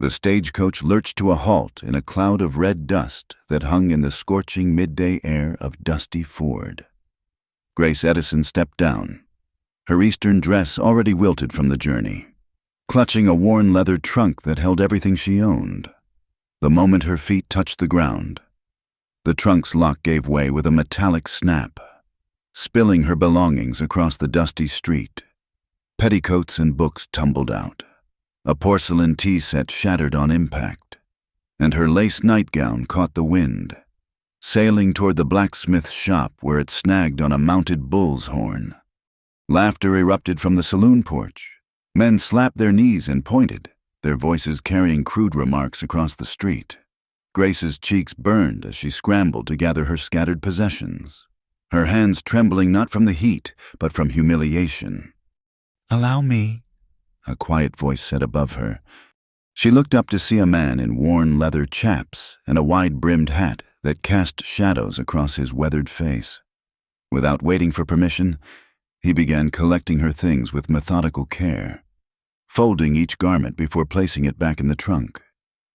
The stagecoach lurched to a halt in a cloud of red dust that hung in the scorching midday air of Dusty Ford. Grace Edison stepped down, her Eastern dress already wilted from the journey, clutching a worn leather trunk that held everything she owned. The moment her feet touched the ground, the trunk's lock gave way with a metallic snap, spilling her belongings across the dusty street. Petticoats and books tumbled out. A porcelain tea set shattered on impact, and her lace nightgown caught the wind, sailing toward the blacksmith's shop where it snagged on a mounted bull's horn. Laughter erupted from the saloon porch. Men slapped their knees and pointed, their voices carrying crude remarks across the street. Grace's cheeks burned as she scrambled to gather her scattered possessions, her hands trembling not from the heat, but from humiliation. "Allow me," a quiet voice said above her. She looked up to see a man in worn leather chaps and a wide-brimmed hat that cast shadows across his weathered face. Without waiting for permission, he began collecting her things with methodical care, folding each garment before placing it back in the trunk.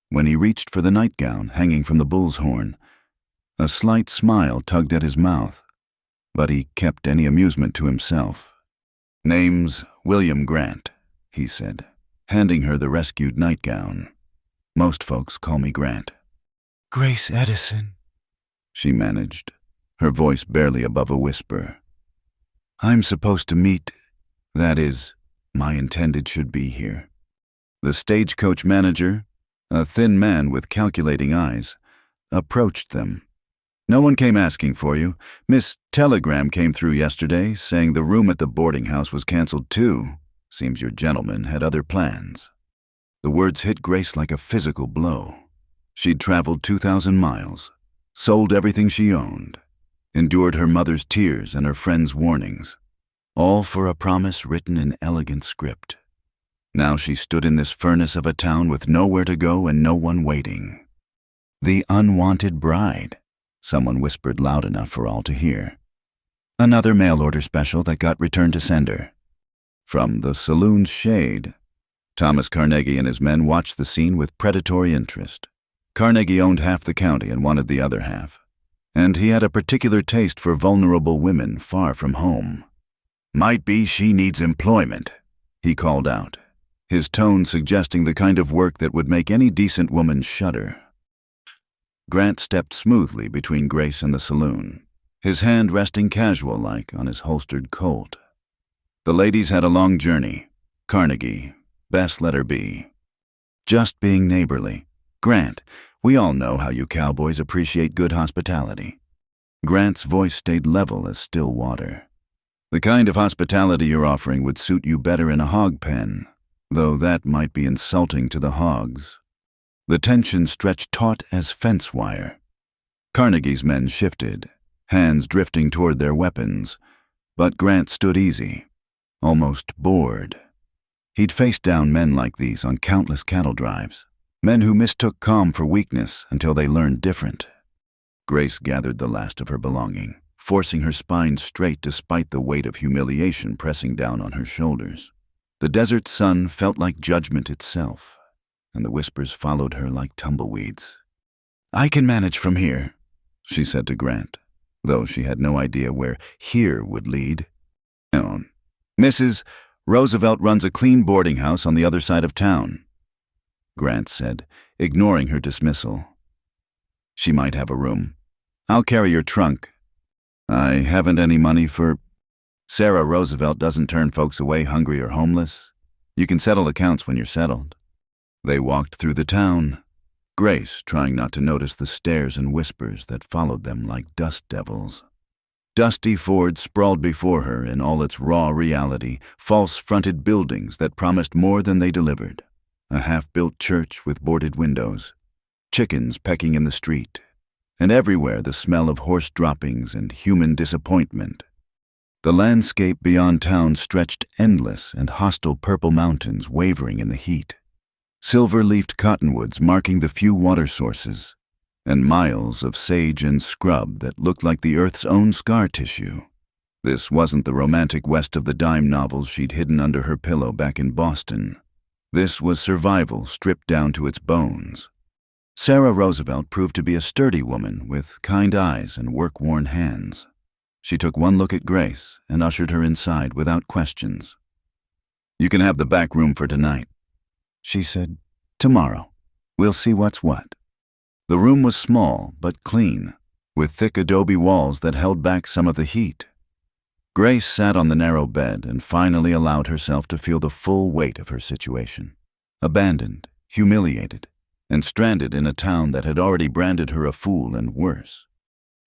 When he reached for the nightgown hanging from the bull's horn, a slight smile tugged at his mouth, but he kept any amusement to himself. "Name's William Grant," he said, handing her the rescued nightgown. "Most folks call me Grant." "Grace Edison," she managed, her voice barely above a whisper. "I'm supposed to meet, that is, my intended should be here." The stagecoach manager, a thin man with calculating eyes, approached them. "No one came asking for you. Miss Telegram came through yesterday saying the room at the boarding house was canceled too. Seems your gentleman had other plans." The words hit Grace like a physical blow. She'd traveled 2,000 miles, sold everything she owned, endured her mother's tears and her friends' warnings, all for a promise written in elegant script. Now she stood in this furnace of a town with nowhere to go and no one waiting. "The unwanted bride," someone whispered loud enough for all to hear. "Another mail-order special that got returned to sender." From the saloon's shade, Thomas Carnegie and his men watched the scene with predatory interest. Carnegie owned half the county and wanted the other half, and he had a particular taste for vulnerable women far from home. "Might be she needs employment," he called out, his tone suggesting the kind of work that would make any decent woman shudder. Grant stepped smoothly between Grace and the saloon, his hand resting casual-like on his holstered Colt. The ladies had a long journey. Carnegie, best let her be. "Just being neighborly. Grant, we all know how you cowboys appreciate good hospitality." Grant's voice stayed level as still water. "The kind of hospitality you're offering would suit you better in a hog pen, though that might be insulting to the hogs." The tension stretched taut as fence wire. Carnegie's men shifted, hands drifting toward their weapons, but Grant stood easy, almost bored. He'd faced down men like these on countless cattle drives, men who mistook calm for weakness until they learned different. Grace gathered the last of her belonging, forcing her spine straight despite the weight of humiliation pressing down on her shoulders. The desert sun felt like judgment itself, and the whispers followed her like tumbleweeds. "I can manage from here," she said to Grant, though she had no idea where here would lead. "Mrs. Roosevelt runs a clean boarding house on the other side of town," Grant said, ignoring her dismissal. "She might have a room. I'll carry your trunk. I haven't any money for—" "Sarah Roosevelt doesn't turn folks away hungry or homeless. You can settle accounts when you're settled." They walked through the town, Grace trying not to notice the stares and whispers that followed them like dust devils. Dusty Ford sprawled before her in all its raw reality, false-fronted buildings that promised more than they delivered, a half-built church with boarded windows, chickens pecking in the street, and everywhere the smell of horse droppings and human disappointment. The landscape beyond town stretched endless and hostile purple mountains wavering in the heat, silver-leafed cottonwoods marking the few water sources, and miles of sage and scrub that looked like the earth's own scar tissue. This wasn't the romantic west of the dime novels she'd hidden under her pillow back in Boston. This was survival stripped down to its bones. Sarah Roosevelt proved to be a sturdy woman with kind eyes and work-worn hands. She took one look at Grace and ushered her inside without questions. "You can have the back room for tonight," she said. "Tomorrow, we'll see what's what." The room was small but clean, with thick adobe walls that held back some of the heat. Grace sat on the narrow bed and finally allowed herself to feel the full weight of her situation. Abandoned, humiliated, and stranded in a town that had already branded her a fool and worse.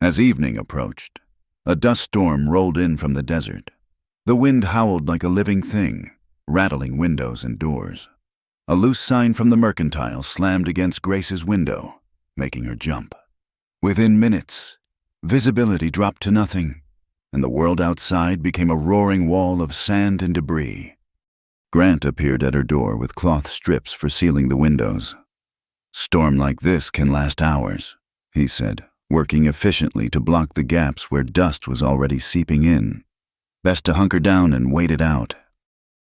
As evening approached, a dust storm rolled in from the desert. The wind howled like a living thing, rattling windows and doors. A loose sign from the mercantile slammed against Grace's window, making her jump. Within minutes, visibility dropped to nothing, and the world outside became a roaring wall of sand and debris. Grant appeared at her door with cloth strips for sealing the windows. "Storm like this can last hours," he said, working efficiently to block the gaps where dust was already seeping in. Best to hunker down and wait it out.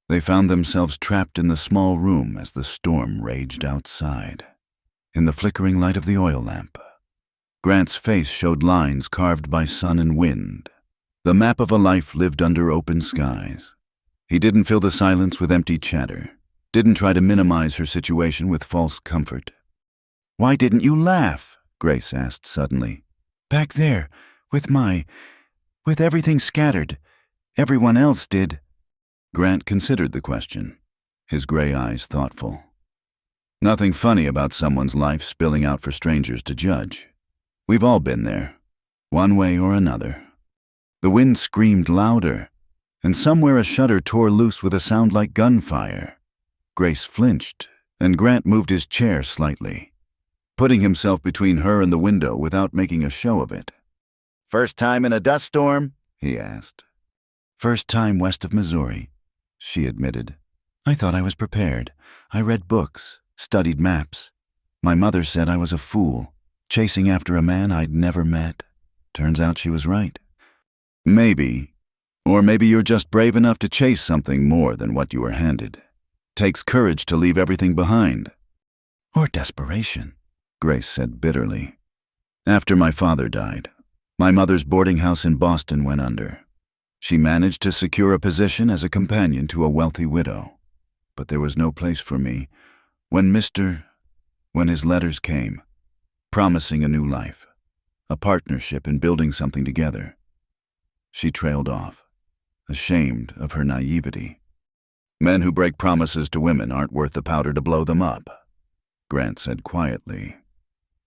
They found themselves trapped in the small room as the storm raged outside. In the flickering light of the oil lamp, Grant's face showed lines carved by sun and wind, the map of a life lived under open skies. He didn't fill the silence with empty chatter, didn't try to minimize her situation with false comfort. "Why didn't you laugh?" Grace asked suddenly. "Back there, with everything scattered. Everyone else did." Grant considered the question, his gray eyes thoughtful. "Nothing funny about someone's life spilling out for strangers to judge. We've all been there, one way or another." The wind screamed louder, and somewhere a shutter tore loose with a sound like gunfire. Grace flinched, and Grant moved his chair slightly, putting himself between her and the window without making a show of it. "First time in a dust storm?" he asked. "First time west of Missouri," she admitted. "I thought I was prepared. I read books, studied maps. My mother said I was a fool, chasing after a man I'd never met. Turns out she was right." "Maybe. Or maybe you're just brave enough to chase something more than what you were handed. Takes courage to leave everything behind." "Or desperation," Grace said bitterly. "After my father died, my mother's boarding house in Boston went under. She managed to secure a position as a companion to a wealthy widow. But there was no place for me when his letters came, promising a new life, a partnership in building something together. She trailed off, ashamed of her naivety. Men who break promises to women aren't worth the powder to blow them up," Grant said quietly.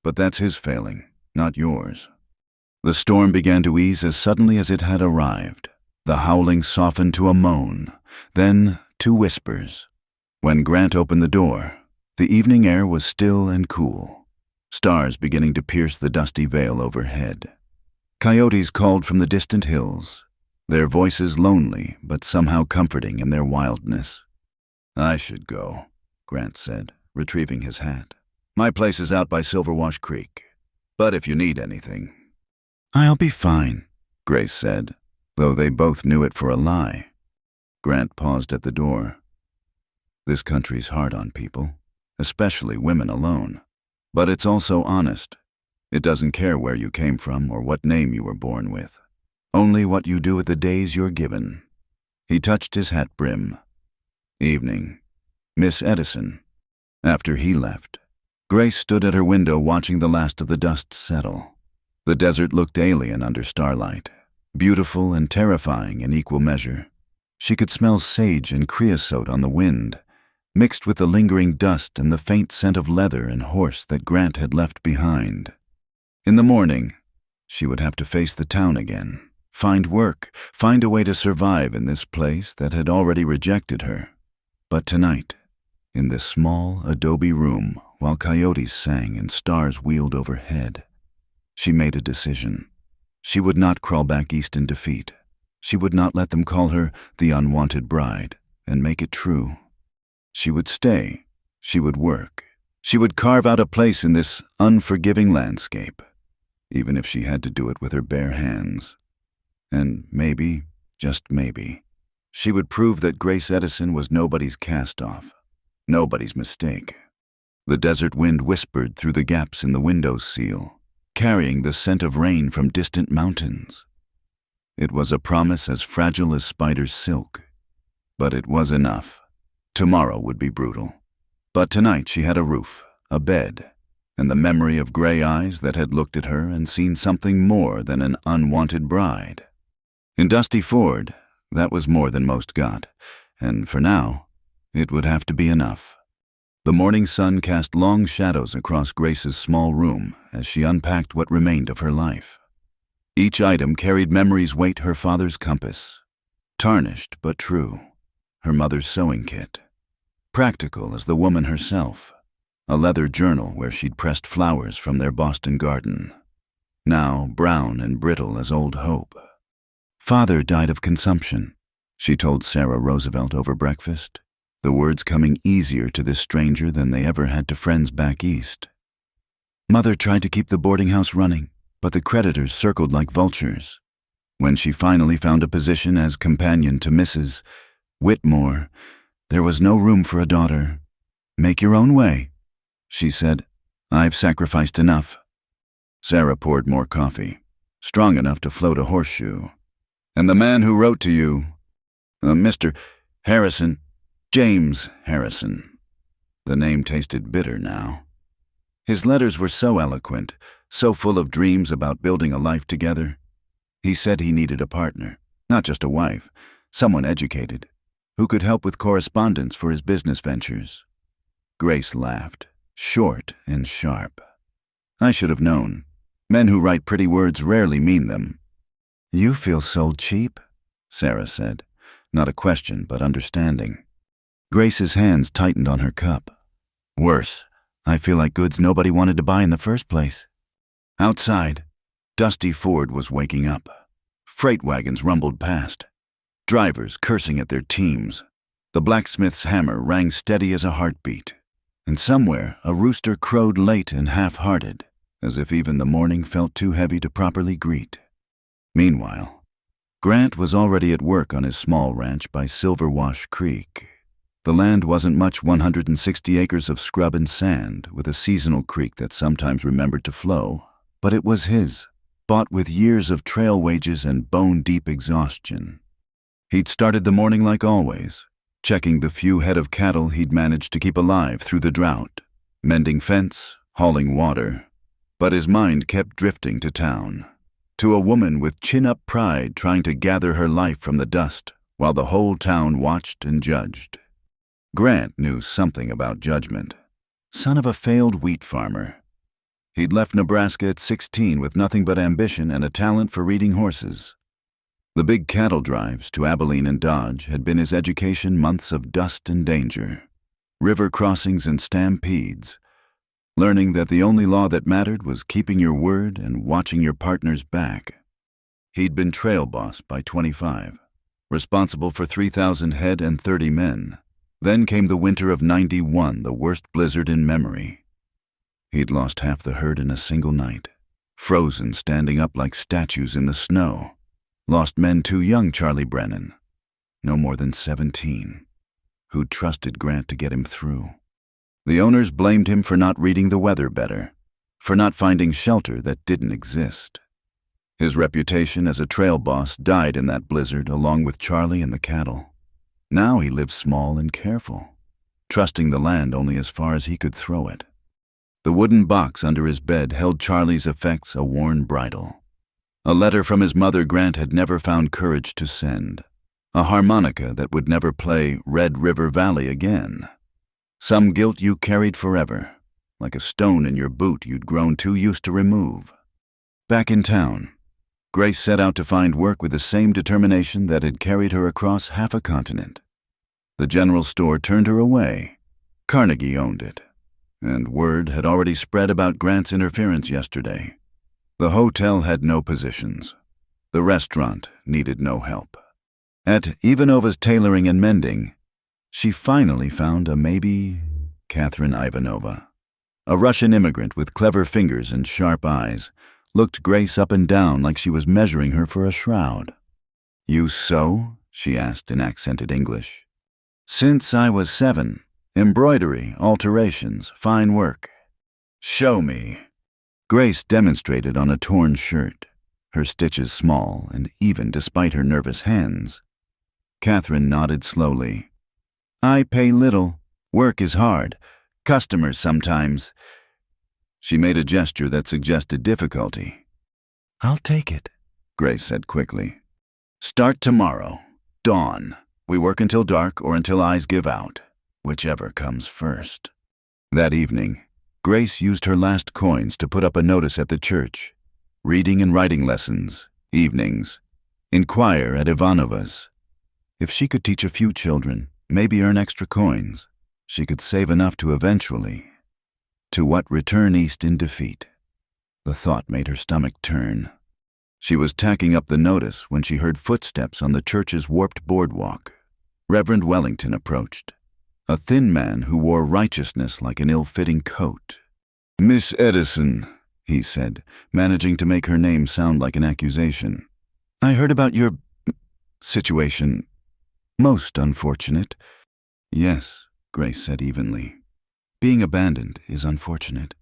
"But that's his failing, not yours." The storm began to ease as suddenly as it had arrived. The howling softened to a moan, then to whispers. When Grant opened the door, the evening air was still and cool, stars beginning to pierce the dusty veil overhead. Coyotes called from the distant hills, their voices lonely but somehow comforting in their wildness. "I should go," Grant said, retrieving his hat. "My place is out by Silverwash Creek, but if you need anything—" "I'll be fine," Grace said, though they both knew it for a lie. Grant paused at the door. "This country's hard on people, especially women alone. But it's also honest. It doesn't care where you came from or what name you were born with. Only what you do with the days you're given." He touched his hat brim. "Evening. Miss Edison." After he left, Grace stood at her window watching the last of the dust settle. The desert looked alien under starlight, beautiful and terrifying in equal measure. She could smell sage and creosote on the wind, mixed with the lingering dust and the faint scent of leather and horse that Grant had left behind. In the morning, she would have to face the town again, find work, find a way to survive in this place that had already rejected her. But tonight, in this small adobe room, while coyotes sang and stars wheeled overhead, she made a decision. She would not crawl back east in defeat. She would not let them call her the unwanted bride and make it true. She would stay. She would work. She would carve out a place in this unforgiving landscape, even if she had to do it with her bare hands. And maybe, just maybe, she would prove that Grace Edison was nobody's cast-off, Nobody's mistake. The desert wind whispered through the gaps in the window sill, carrying the scent of rain from distant mountains. It was a promise as fragile as spider's silk. But it was enough. Tomorrow would be brutal. But tonight she had a roof, a bed, and the memory of gray eyes that had looked at her and seen something more than an unwanted bride. In Dusty Ford, that was more than most got, and for now, it would have to be enough. The morning sun cast long shadows across Grace's small room as she unpacked what remained of her life. Each item carried memory's weight, her father's compass. Tarnished but true. Her mother's sewing kit. Practical as the woman herself. A leather journal where she'd pressed flowers from their Boston garden. Now brown and brittle as old hope. Father died of consumption, she told Sarah Roosevelt over breakfast, the words coming easier to this stranger than they ever had to friends back east. Mother tried to keep the boarding house running, but the creditors circled like vultures. When she finally found a position as companion to Mrs. Whitmore, there was no room for a daughter. Make your own way, she said. I've sacrificed enough. Sarah poured more coffee, strong enough to float a horseshoe. And the man who wrote to you, Mr. Harrison, James Harrison. The name tasted bitter now. His letters were so eloquent, so full of dreams about building a life together. He said he needed a partner, not just a wife, someone educated, who could help with correspondence for his business ventures. Grace laughed, short and sharp. I should have known. Men who write pretty words rarely mean them. You feel sold cheap, Sarah said, not a question but understanding. Grace's hands tightened on her cup. Worse, I feel like goods nobody wanted to buy in the first place. Outside, Dusty Ford was waking up. Freight wagons rumbled past, drivers cursing at their teams. The blacksmith's hammer rang steady as a heartbeat, and somewhere a rooster crowed late and half-hearted, as if even the morning felt too heavy to properly greet. Meanwhile, Grant was already at work on his small ranch by Silver Wash Creek. The land wasn't much 160 acres of scrub and sand, with a seasonal creek that sometimes remembered to flow, but it was his, bought with years of trail wages and bone-deep exhaustion. He'd started the morning like always, checking the few head of cattle he'd managed to keep alive through the drought, mending fence, hauling water, but his mind kept drifting to town. To a woman with chin-up pride trying to gather her life from the dust while the whole town watched and judged. Grant knew something about judgment. Son of a failed wheat farmer. He'd left Nebraska at 16 with nothing but ambition and a talent for reading horses. The big cattle drives to Abilene and Dodge had been his education, months of dust and danger, river crossings and stampedes, learning that the only law that mattered was keeping your word and watching your partner's back. He'd been trail boss by 25, responsible for 3,000 head and 30 men. Then came the winter of '91, the worst blizzard in memory. He'd lost half the herd in a single night, frozen standing up like statues in the snow. Lost men too young, Charlie Brennan, no more than 17, who'd trusted Grant to get him through. The owners blamed him for not reading the weather better, for not finding shelter that didn't exist. His reputation as a trail boss died in that blizzard along with Charlie and the cattle. Now he lived small and careful, trusting the land only as far as he could throw it. The wooden box under his bed held Charlie's effects, a worn bridle. A letter from his mother Grant had never found courage to send. A harmonica that would never play Red River Valley again. Some guilt you carried forever, like a stone in your boot you'd grown too used to remove. Back in town, Grace set out to find work with the same determination that had carried her across half a continent. The general store turned her away. Carnegie owned it, and word had already spread about Grant's interference yesterday. The hotel had no positions. The restaurant needed no help. At Ivanova's Tailoring and Mending, she finally found a maybe Catherine Ivanova. A Russian immigrant with clever fingers and sharp eyes looked Grace up and down like she was measuring her for a shroud. You sew? She asked in accented English. Since I was 7, Embroidery, alterations, fine work. Show me. Grace demonstrated on a torn shirt, her stitches small and even despite her nervous hands. Catherine nodded slowly. I pay little. Work is hard. Customers sometimes. She made a gesture that suggested difficulty. I'll take it, Grace said quickly. Start tomorrow. Dawn. We work until dark or until eyes give out, whichever comes first. That evening, Grace used her last coins to put up a notice at the church. Reading and writing lessons, evenings. Inquire at Ivanova's. If she could teach a few children, maybe earn extra coins, she could save enough to eventually. To what return east in defeat? The thought made her stomach turn. She was tacking up the notice when she heard footsteps on the church's warped boardwalk. Reverend Wellington approached, a thin man who wore righteousness like an ill-fitting coat. Miss Edison, he said, managing to make her name sound like an accusation. I heard about your situation. Most unfortunate. Yes, Grace said evenly. Being abandoned is unfortunate.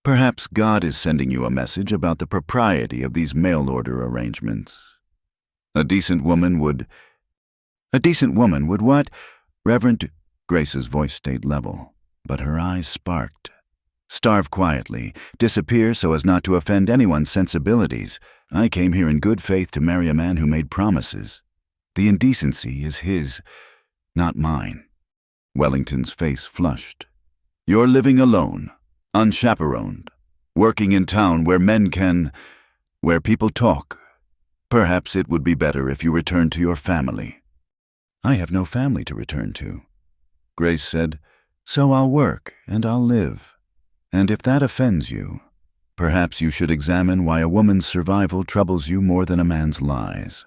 Perhaps God is sending you a message about the propriety of these mail-order arrangements. A decent woman would what? Reverend... Grace's voice stayed level, but her eyes sparked. Starve quietly, disappear so as not to offend anyone's sensibilities. I came here in good faith to marry a man who made promises. The indecency is his, not mine. Wellington's face flushed. You're living alone, unchaperoned, working in town where people talk. Perhaps it would be better if you returned to your family. I have no family to return to, Grace said, so I'll work and I'll live. And if that offends you, perhaps you should examine why a woman's survival troubles you more than a man's lies.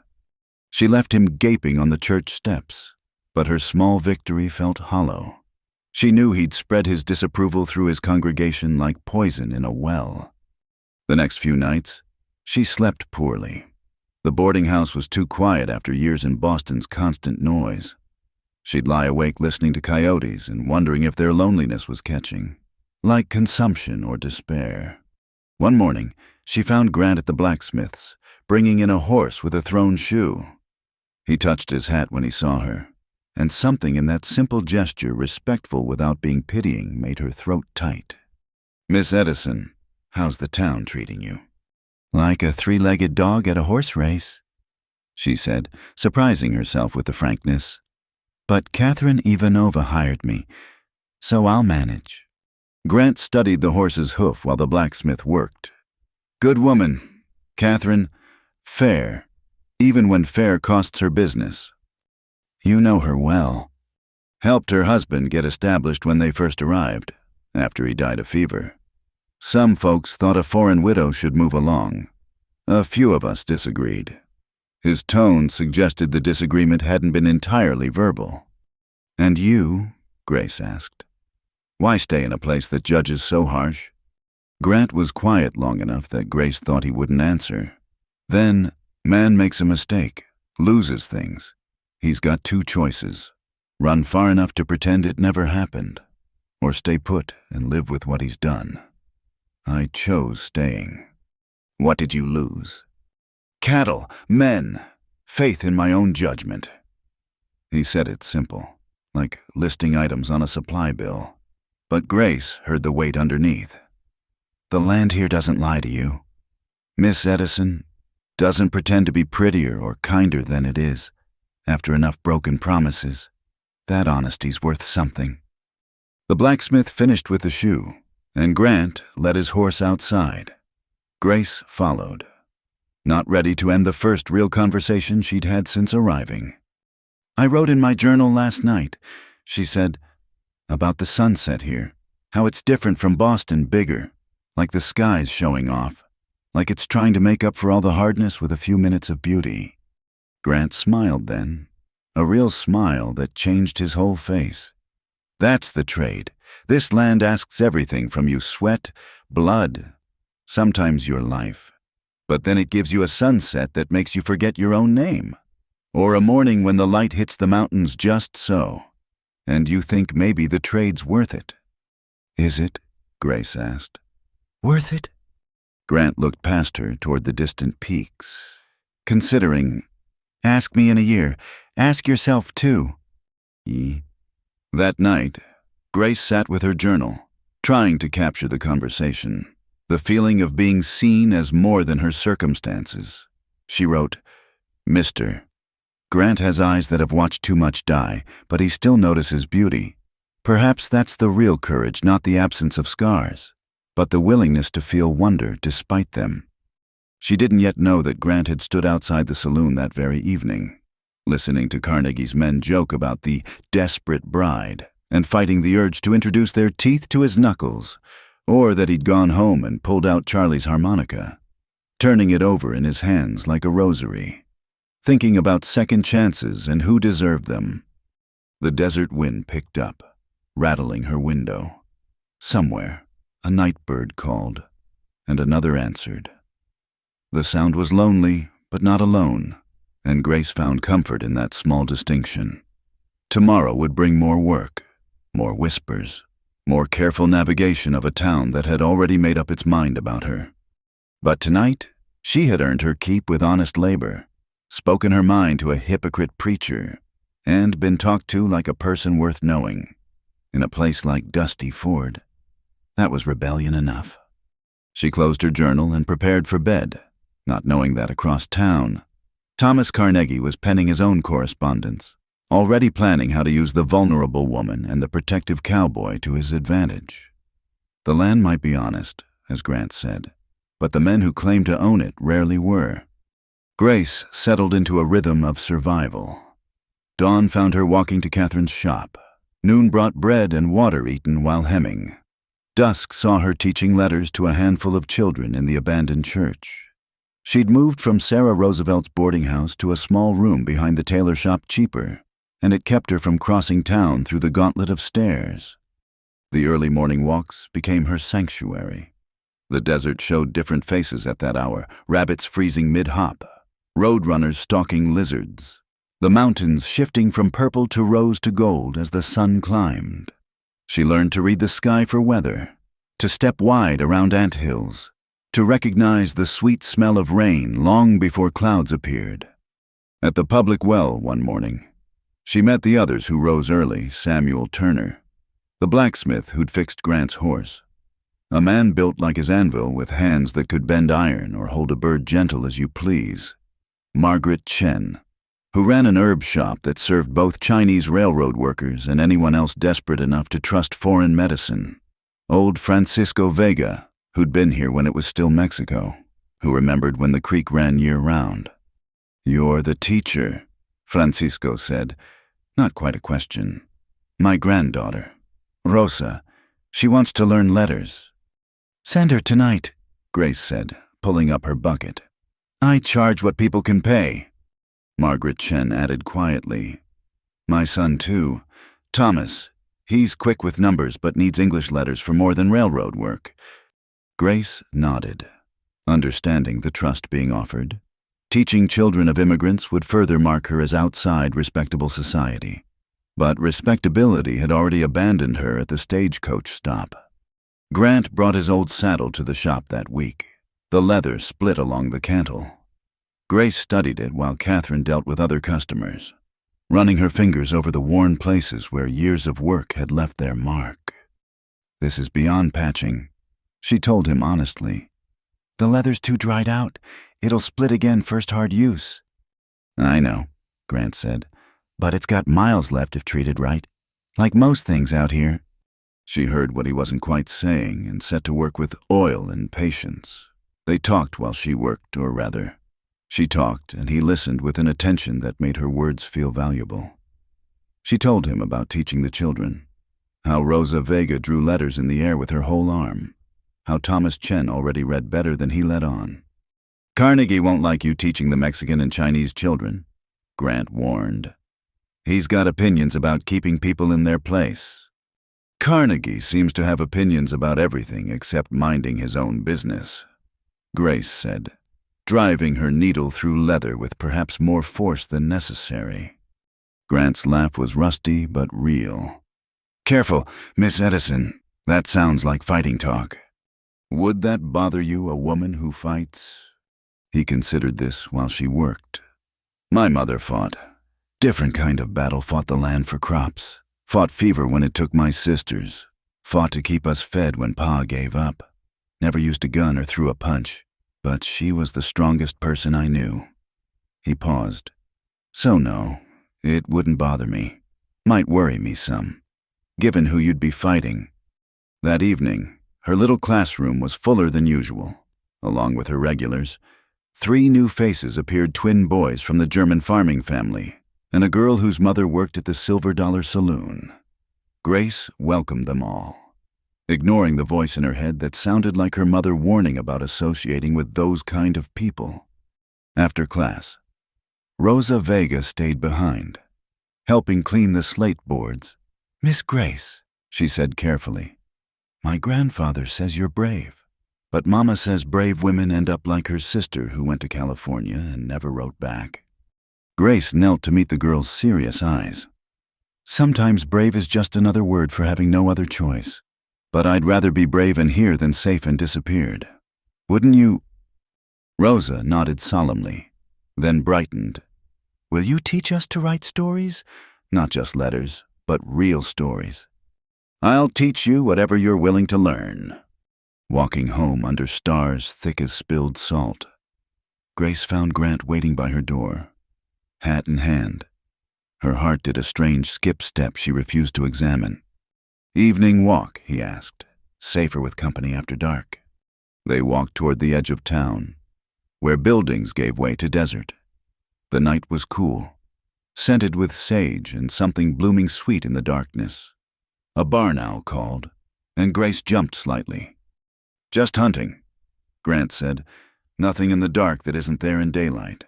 She left him gaping on the church steps, but her small victory felt hollow. She knew he'd spread his disapproval through his congregation like poison in a well. The next few nights, she slept poorly. The boarding house was too quiet after years in Boston's constant noise. She'd lie awake listening to coyotes and wondering if their loneliness was catching, like consumption or despair. One morning, she found Grant at the blacksmith's, bringing in a horse with a thrown shoe. He touched his hat when he saw her, and something in that simple gesture, respectful without being pitying, made her throat tight. Miss Edison, how's the town treating you? Like a three-legged dog at a horse race, she said, surprising herself with the frankness. But Catherine Ivanova hired me, so I'll manage. Grant studied the horse's hoof while the blacksmith worked. Good woman, Catherine, fair, even when fair costs her business. You know her well. Helped her husband get established when they first arrived, after he died of fever. Some folks thought a foreign widow should move along. A few of us disagreed. His tone suggested the disagreement hadn't been entirely verbal. And you, Grace asked, why stay in a place that judges so harsh? Grant was quiet long enough that Grace thought he wouldn't answer. Then, man makes a mistake, loses things. He's got two choices. Run far enough to pretend it never happened, or stay put and live with what he's done. I chose staying. What did you lose? Cattle, men, faith in my own judgment. He said it simple, like listing items on a supply bill. But Grace heard the weight underneath. The land here doesn't lie to you. Miss Edison doesn't pretend to be prettier or kinder than it is, after enough broken promises. That honesty's worth something. The blacksmith finished with the shoe, and Grant led his horse outside. Grace followed, not ready to end the first real conversation she'd had since arriving. I wrote in my journal last night, she said, about the sunset here, how it's different from Boston, bigger, like the sky's showing off, like it's trying to make up for all the hardness with a few minutes of beauty. Grant smiled then, a real smile that changed his whole face. That's the trade. This land asks everything from you: sweat, blood, sometimes your life. But then it gives you a sunset that makes you forget your own name, or a morning when the light hits the mountains just so. and you think maybe the trade's worth it." "Is it?" Grace asked. "Worth it?" Grant looked past her toward the distant peaks, considering. "Ask me in a year. Ask yourself, too." That night, Grace sat with her journal, trying to capture the conversation, the feeling of being seen as more than her circumstances. She wrote, "Mr. Grant has eyes that have watched too much die, but he still notices beauty. Perhaps that's the real courage, not the absence of scars, but the willingness to feel wonder despite them." She didn't yet know that Grant had stood outside the saloon that very evening, listening to Carnegie's men joke about the desperate bride and fighting the urge to introduce their teeth to his knuckles, or that he'd gone home and pulled out Charlie's harmonica, turning it over in his hands like a rosary, thinking about second chances and who deserved them. The desert wind picked up, rattling her window. Somewhere, a night bird called, and another answered. The sound was lonely, but not alone, and Grace found comfort in that small distinction. Tomorrow would bring more work, more whispers, more careful navigation of a town that had already made up its mind about her. But tonight, she had earned her keep with honest labor, spoken her mind to a hypocrite preacher, and been talked to like a person worth knowing. In a place like Dusty Ford, that was rebellion enough. She closed her journal and prepared for bed, not knowing that across town, Thomas Carnegie was penning his own correspondence, already planning how to use the vulnerable woman and the protective cowboy to his advantage. The land might be honest, as Grant said, but the men who claimed to own it rarely were. Grace settled into a rhythm of survival. Dawn found her walking to Catherine's shop. Noon brought bread and water eaten while hemming. Dusk saw her teaching letters to a handful of children in the abandoned church. She'd moved from Sarah Roosevelt's boarding house to a small room behind the tailor shop cheaper, and it kept her from crossing town through the gauntlet of stairs. The early morning walks became her sanctuary. The desert showed different faces at that hour, rabbits freezing mid-hop, roadrunners stalking lizards, the mountains shifting from purple to rose to gold as the sun climbed. She learned to read the sky for weather, to step wide around anthills, to recognize the sweet smell of rain long before clouds appeared. At the public well one morning, she met the others who rose early, Samuel Turner, the blacksmith who'd fixed Grant's horse, a man built like his anvil with hands that could bend iron or hold a bird gentle as you please, Margaret Chen, who ran an herb shop that served both Chinese railroad workers and anyone else desperate enough to trust foreign medicine, old Francisco Vega, who'd been here when it was still Mexico, who remembered when the creek ran year-round. "You're the teacher," Francisco said, not quite a question. "My granddaughter, Rosa, she wants to learn letters." "Send her tonight," Grace said, pulling up her bucket. "I charge what people can pay." Margaret Chen added quietly, "My son, too. Thomas. He's quick with numbers but needs English letters for more than railroad work." Grace nodded, understanding the trust being offered. Teaching children of immigrants would further mark her as outside respectable society. But respectability had already abandoned her at the stagecoach stop. Grant brought his old saddle to the shop that week, the leather split along the cantle. Grace studied it while Catherine dealt with other customers, running her fingers over the worn places where years of work had left their mark. "This is beyond patching," she told him honestly. "The leather's too dried out. It'll split again first hard use." "I know," Grant said, "but it's got miles left if treated right. Like most things out here." She heard what he wasn't quite saying and set to work with oil and patience. They talked while she worked, or rather, she talked and he listened with an attention that made her words feel valuable. She told him about teaching the children, how Rosa Vega drew letters in the air with her whole arm, how Thomas Chen already read better than he let on. "Carnegie won't like you teaching the Mexican and Chinese children," Grant warned. "He's got opinions about keeping people in their place." "Carnegie seems to have opinions about everything except minding his own business," Grace said, driving her needle through leather with perhaps more force than necessary. Grant's laugh was rusty but real. Careful, Miss Edison. That sounds like fighting talk. Would that bother you, a woman who fights? He considered this while she worked. My mother fought. Different kind of battle, fought the land for crops. Fought fever when it took my sisters. Fought to keep us fed when Pa gave up. Never used a gun or threw a punch, but she was the strongest person I knew. He paused. So no, it wouldn't bother me. Might worry me some, given who you'd be fighting. That evening, her little classroom was fuller than usual. Along with her regulars, 3 new faces appeared: twin boys from the German farming family, and a girl whose mother worked at the Silver Dollar Saloon. Grace welcomed them all, ignoring the voice in her head that sounded like her mother warning about associating with those kind of people. After class, Rosa Vega stayed behind, helping clean the slate boards. Miss Grace, she said carefully, my grandfather says you're brave, but Mama says brave women end up like her sister who went to California and never wrote back. Grace knelt to meet the girl's serious eyes. Sometimes brave is just another word for having no other choice, but I'd rather be brave and here than safe and disappeared. Wouldn't you? Rosa nodded solemnly, then brightened. Will you teach us to write stories? Not just letters, but real stories. I'll teach you whatever you're willing to learn. Walking home under stars thick as spilled salt, Grace found Grant waiting by her door, hat in hand. Her heart did a strange skip step she refused to examine. Evening walk, he asked, safer with company after dark. They walked toward the edge of town, where buildings gave way to desert. The night was cool, scented with sage and something blooming sweet in the darkness. A barn owl called, and Grace jumped slightly. Just hunting, Grant said. Nothing in the dark that isn't there in daylight.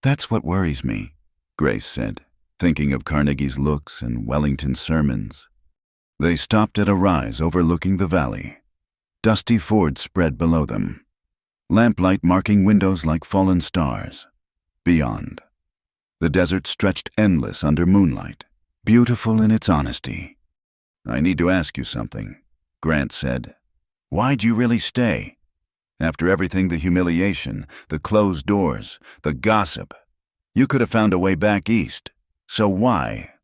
That's what worries me, Grace said, thinking of Carnegie's looks and Wellington's sermons. They stopped at a rise overlooking the valley. Dusty Ford spread below them, lamplight marking windows like fallen stars. Beyond, the desert stretched endless under moonlight, beautiful in its honesty. I need to ask you something, Grant said. Why'd you really stay? After everything, the humiliation, the closed doors, the gossip, you could have found a way back east. So why?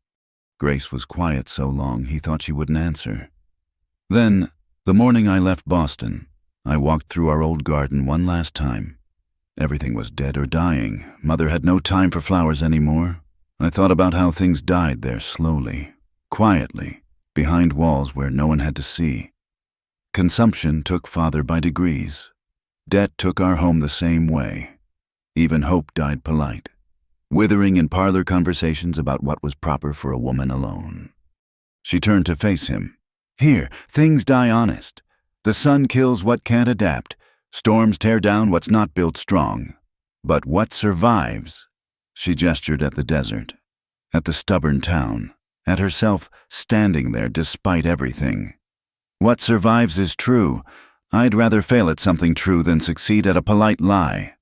Grace was quiet so long he thought she wouldn't answer. Then, the morning I left Boston, I walked through our old garden one last time. Everything was dead or dying. Mother had no time for flowers anymore. I thought about how things died there slowly, quietly, behind walls where no one had to see. Consumption took Father by degrees. Debt took our home the same way. Even hope died polite, withering in parlor conversations about what was proper for a woman alone. She turned to face him. Here, things die honest. The sun kills what can't adapt. Storms tear down what's not built strong. But what survives? She gestured at the desert, at the stubborn town, at herself standing there despite everything. What survives is true. I'd rather fail at something true than succeed at a polite lie.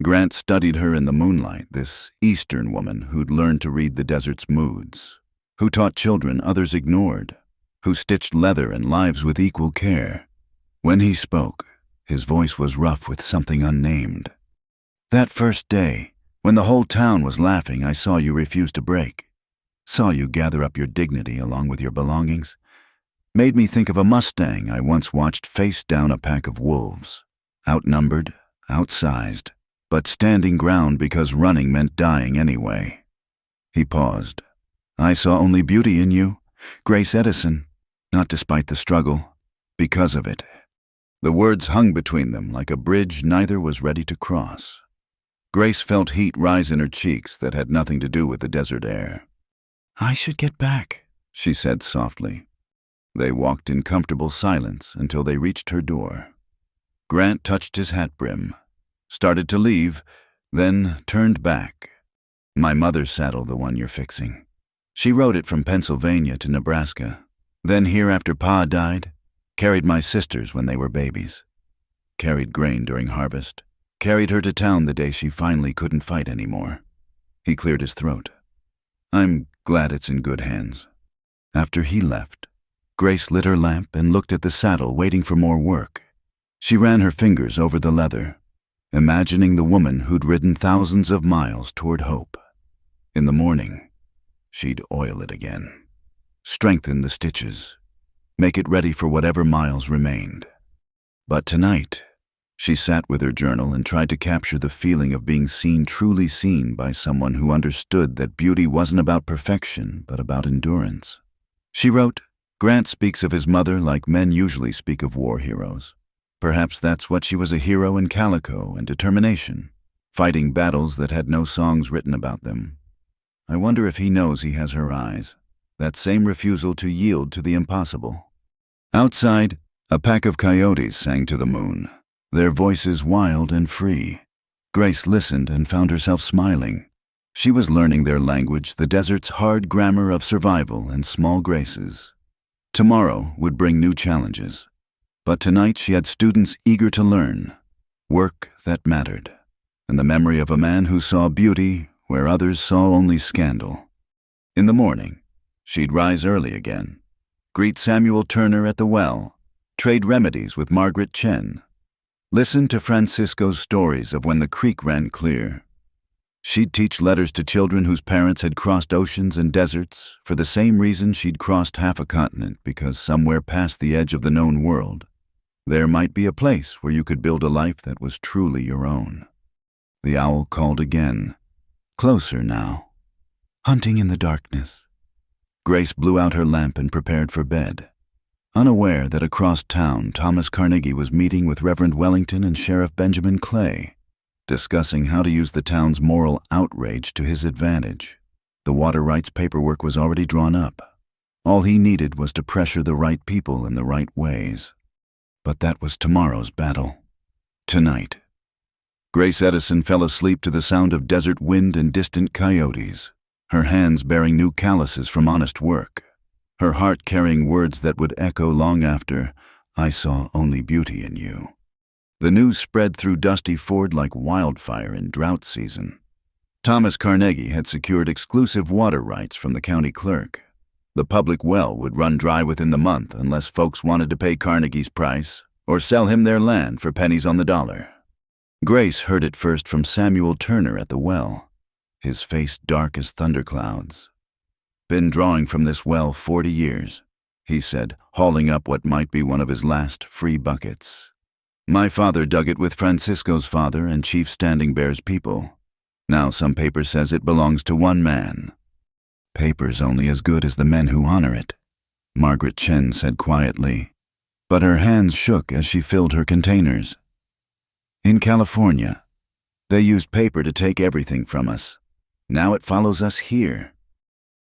Grant studied her in the moonlight, this Eastern woman who'd learned to read the desert's moods, who taught children others ignored, who stitched leather and lives with equal care. When he spoke, his voice was rough with something unnamed. That first day, when the whole town was laughing, I saw you refuse to break. Saw you gather up your dignity along with your belongings. Made me think of a Mustang I once watched face down a pack of wolves. Outnumbered, outsized, but standing ground because running meant dying anyway. He paused. I saw only beauty in you, Grace Edison, not despite the struggle, because of it. The words hung between them like a bridge neither was ready to cross. Grace felt heat rise in her cheeks that had nothing to do with the desert air. I should get back, she said softly. They walked in comfortable silence until they reached her door. Grant touched his hat brim, started to leave, then turned back. My mother's saddle, the one you're fixing. She rode it from Pennsylvania to Nebraska, then here after Pa died, carried my sisters when they were babies, carried grain during harvest, carried her to town the day she finally couldn't fight anymore. He cleared his throat. I'm glad it's in good hands. After he left, Grace lit her lamp and looked at the saddle, waiting for more work. She ran her fingers over the leather, imagining the woman who'd ridden thousands of miles toward hope. In the morning, she'd oil it again, strengthen the stitches, make it ready for whatever miles remained. But tonight, she sat with her journal and tried to capture the feeling of being seen, truly seen by someone who understood that beauty wasn't about perfection, but about endurance. She wrote, "Grant speaks of his mother like men usually speak of war heroes. Perhaps that's what she was, a hero in calico and determination, fighting battles that had no songs written about them. I wonder if he knows he has her eyes, that same refusal to yield to the impossible." Outside, a pack of coyotes sang to the moon, their voices wild and free. Grace listened and found herself smiling. She was learning their language, the desert's hard grammar of survival and small graces. Tomorrow would bring new challenges, but tonight she had students eager to learn, work that mattered, and the memory of a man who saw beauty where others saw only scandal. In the morning, she'd rise early again, greet Samuel Turner at the well, trade remedies with Margaret Chen, listen to Francisco's stories of when the creek ran clear. She'd teach letters to children whose parents had crossed oceans and deserts for the same reason she'd crossed half a continent, because somewhere past the edge of the known world, there might be a place where you could build a life that was truly your own. The owl called again, closer now, hunting in the darkness. Grace blew out her lamp and prepared for bed, unaware that across town Thomas Carnegie was meeting with Reverend Wellington and Sheriff Benjamin Clay, discussing how to use the town's moral outrage to his advantage. The water rights paperwork was already drawn up. All he needed was to pressure the right people in the right ways. But that was tomorrow's battle. Tonight, Grace Edison fell asleep to the sound of desert wind and distant coyotes, her hands bearing new calluses from honest work, her heart carrying words that would echo long after, "I saw only beauty in you." The news spread through Dusty Ford like wildfire in drought season. Thomas Carnegie had secured exclusive water rights from the county clerk. The public well would run dry within the month unless folks wanted to pay Carnegie's price or sell him their land for pennies on the dollar. Grace heard it first from Samuel Turner at the well, his face dark as thunderclouds. "Been drawing from this well 40 years, he said, hauling up what might be one of his last free buckets. "My father dug it with Francisco's father and Chief Standing Bear's people. Now some paper says it belongs to one man. Paper's only as good as the men who honor it," Margaret Chen said quietly, but her hands shook as she filled her containers. "In California, they used paper to take everything from us. Now it follows us here."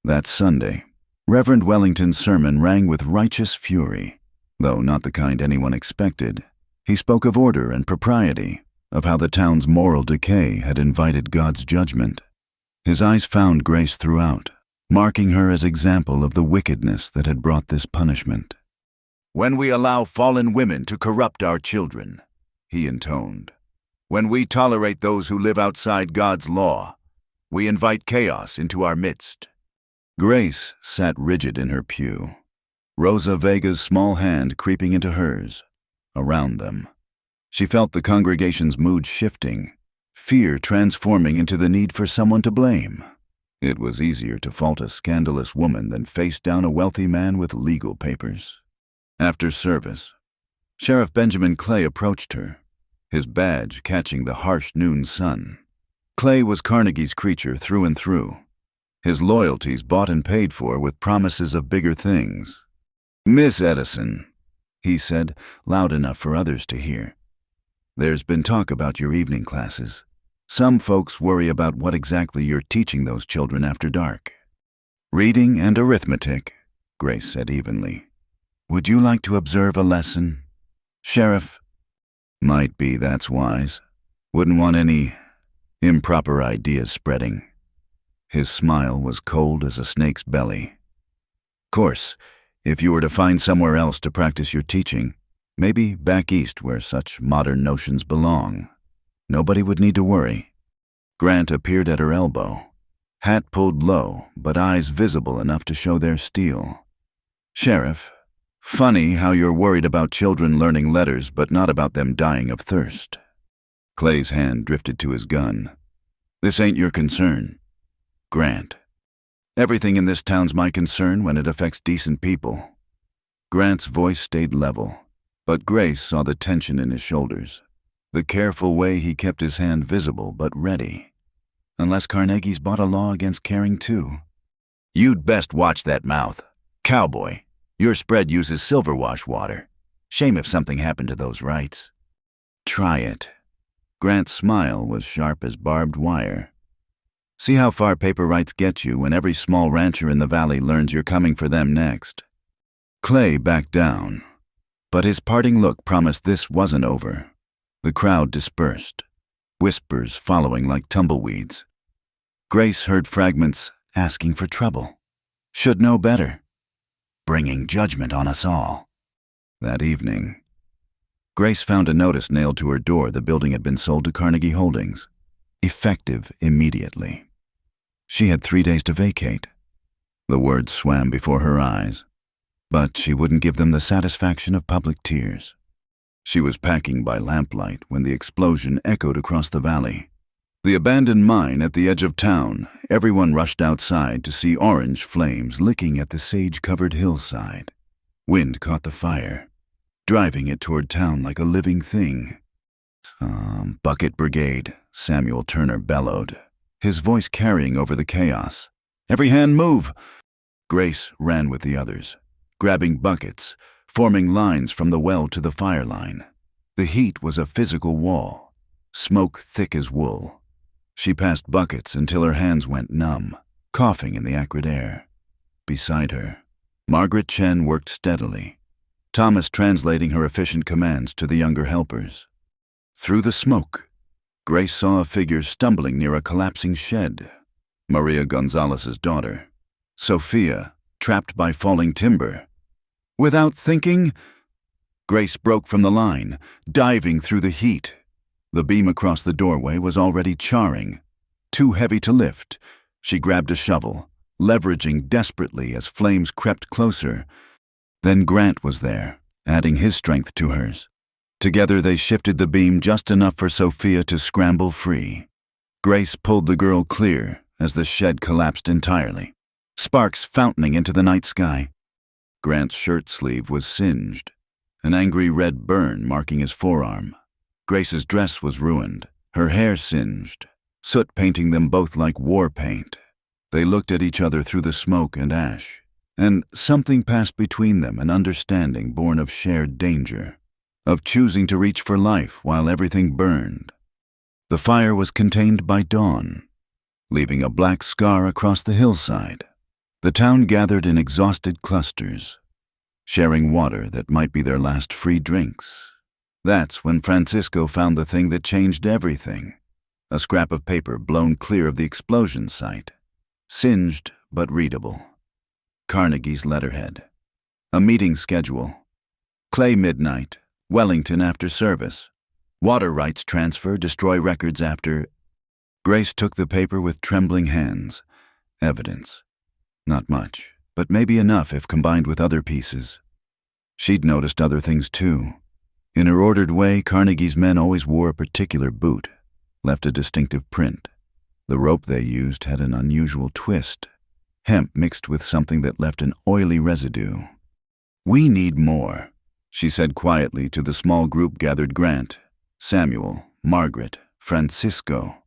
That Sunday, Reverend Wellington's sermon rang with righteous fury, though not the kind anyone expected. He spoke of order and propriety, of how the town's moral decay had invited God's judgment. His eyes found Grace throughout, marking her as example of the wickedness that had brought this punishment. "When we allow fallen women to corrupt our children," he intoned, "when we tolerate those who live outside God's law, we invite chaos into our midst." Grace sat rigid in her pew, Rosa Vega's small hand creeping into hers. Around them, she felt the congregation's mood shifting, fear transforming into the need for someone to blame. It was easier to fault a scandalous woman than face down a wealthy man with legal papers. After service, Sheriff Benjamin Clay approached her, his badge catching the harsh noon sun. Clay was Carnegie's creature through and through, his loyalties bought and paid for with promises of bigger things. "Miss Edison," he said, loud enough for others to hear, "there's been talk about your evening classes. Some folks worry about what exactly you're teaching those children after dark." "Reading and arithmetic," Grace said evenly. "Would you like to observe a lesson?" "Sheriff, might be that's wise. Wouldn't want any improper ideas spreading." His smile was cold as a snake's belly. "Course, if you were to find somewhere else to practice your teaching, maybe back east where such modern notions belong, nobody would need to worry." Grant appeared at her elbow, Hat pulled low, but eyes visible enough to show their steel. "Sheriff, funny how you're worried about children learning letters but not about them dying of thirst." Clay's hand drifted to his gun. "This ain't your concern." "Grant. Everything in this town's my concern when it affects decent people." Grant's voice stayed level, but Grace saw the tension in his shoulders, the careful way he kept his hand visible but ready. "Unless Carnegie's bought a law against caring too." "You'd best watch that mouth. Cowboy, your spread uses silver wash water. Shame if something happened to those rights." "Try it." Grant's smile was sharp as barbed wire. "See how far paper rights get you when every small rancher in the valley learns you're coming for them next." Clay backed down, but his parting look promised this wasn't over. The crowd dispersed, whispers following like tumbleweeds. Grace heard fragments asking for trouble. Should know better. Bringing judgment on us all. That evening, Grace found a notice nailed to her door. The building had been sold to Carnegie Holdings, effective immediately. She had 3 days to vacate. The words swam before her eyes, but she wouldn't give them the satisfaction of public tears. She was packing by lamplight when the explosion echoed across the valley. The abandoned mine at the edge of town, everyone rushed outside to see orange flames licking at the sage-covered hillside. Wind caught the fire, driving it toward town like a living thing. "Bucket Brigade," Samuel Turner bellowed, his voice carrying over the chaos. "Every hand move!" Grace ran with the others, grabbing buckets, forming lines from the well to the fire line. The heat was a physical wall, smoke thick as wool. She passed buckets until her hands went numb, coughing in the acrid air. Beside her, Margaret Chen worked steadily, Thomas translating her efficient commands to the younger helpers. Through the smoke, Grace saw a figure stumbling near a collapsing shed. Maria Gonzalez's daughter, Sophia, trapped by falling timber. Without thinking, Grace broke from the line, diving through the heat. The beam across the doorway was already charring. Too heavy to lift, she grabbed a shovel, leveraging desperately as flames crept closer. Then Grant was there, adding his strength to hers. Together they shifted the beam just enough for Sophia to scramble free. Grace pulled the girl clear as the shed collapsed entirely, sparks fountaining into the night sky. Grant's shirt sleeve was singed, an angry red burn marking his forearm. Grace's dress was ruined, her hair singed, soot painting them both like war paint. They looked at each other through the smoke and ash, and something passed between them, an understanding born of shared danger, of choosing to reach for life while everything burned. The fire was contained by dawn, leaving a black scar across the hillside. The town gathered in exhausted clusters, sharing water that might be their last free drinks. That's when Francisco found the thing that changed everything. A scrap of paper blown clear of the explosion site, singed but readable. Carnegie's letterhead. A meeting schedule. Clay midnight, Wellington after service. Water rights transfer, destroy records after. Grace took the paper with trembling hands. Evidence. Not much, but maybe enough if combined with other pieces. She'd noticed other things too. In her ordered way, Carnegie's men always wore a particular boot, left a distinctive print. The rope they used had an unusual twist, hemp mixed with something that left an oily residue. "We need more," she said quietly to the small group gathered: Grant, Samuel, Margaret, Francisco.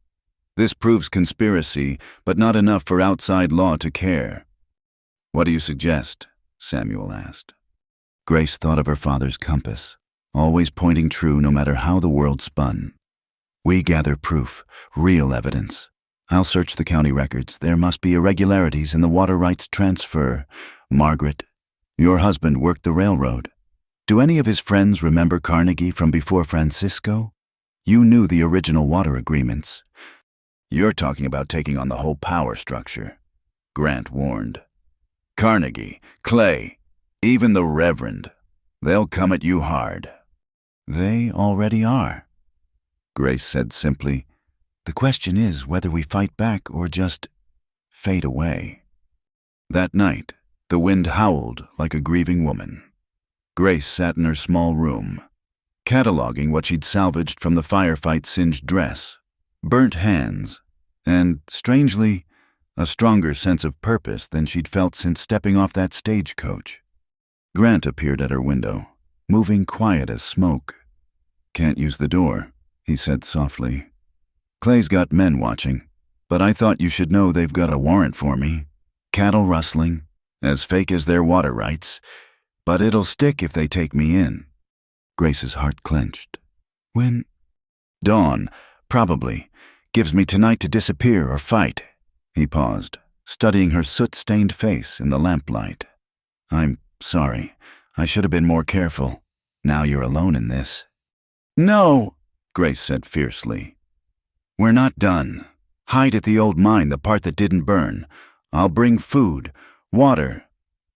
"This proves conspiracy, but not enough for outside law to care." "What do you suggest?" Samuel asked. Grace thought of her father's compass, always pointing true no matter how the world spun. "We gather proof, real evidence. I'll search the county records. There must be irregularities in the water rights transfer. Margaret, your husband worked the railroad. Do any of his friends remember Carnegie from before Francisco? You knew the original water agreements." "You're talking about taking on the whole power structure," Grant warned. "Carnegie, Clay, even the Reverend, they'll come at you hard." "They already are," Grace said simply. "The question is whether we fight back or just..." fade away. That night, the wind howled like a grieving woman. Grace sat in her small room, cataloging what she'd salvaged from the firefight: singed dress, burnt hands, and, strangely, a stronger sense of purpose than she'd felt since stepping off that stagecoach. Grant appeared at her window, moving quiet as smoke. "Can't use the door," he said softly. "Clay's got men watching, but I thought you should know they've got a warrant for me. Cattle rustling, as fake as their water rights, but it'll stick if they take me in." Grace's heart clenched. "When?" "Dawn, probably. Gives me tonight to disappear or fight." He paused, studying her soot-stained face in the lamplight. "I'm sorry. I should have been more careful. Now you're alone in this." "No," Grace said fiercely. "We're not done. Hide at the old mine, the part that didn't burn. I'll bring food, water.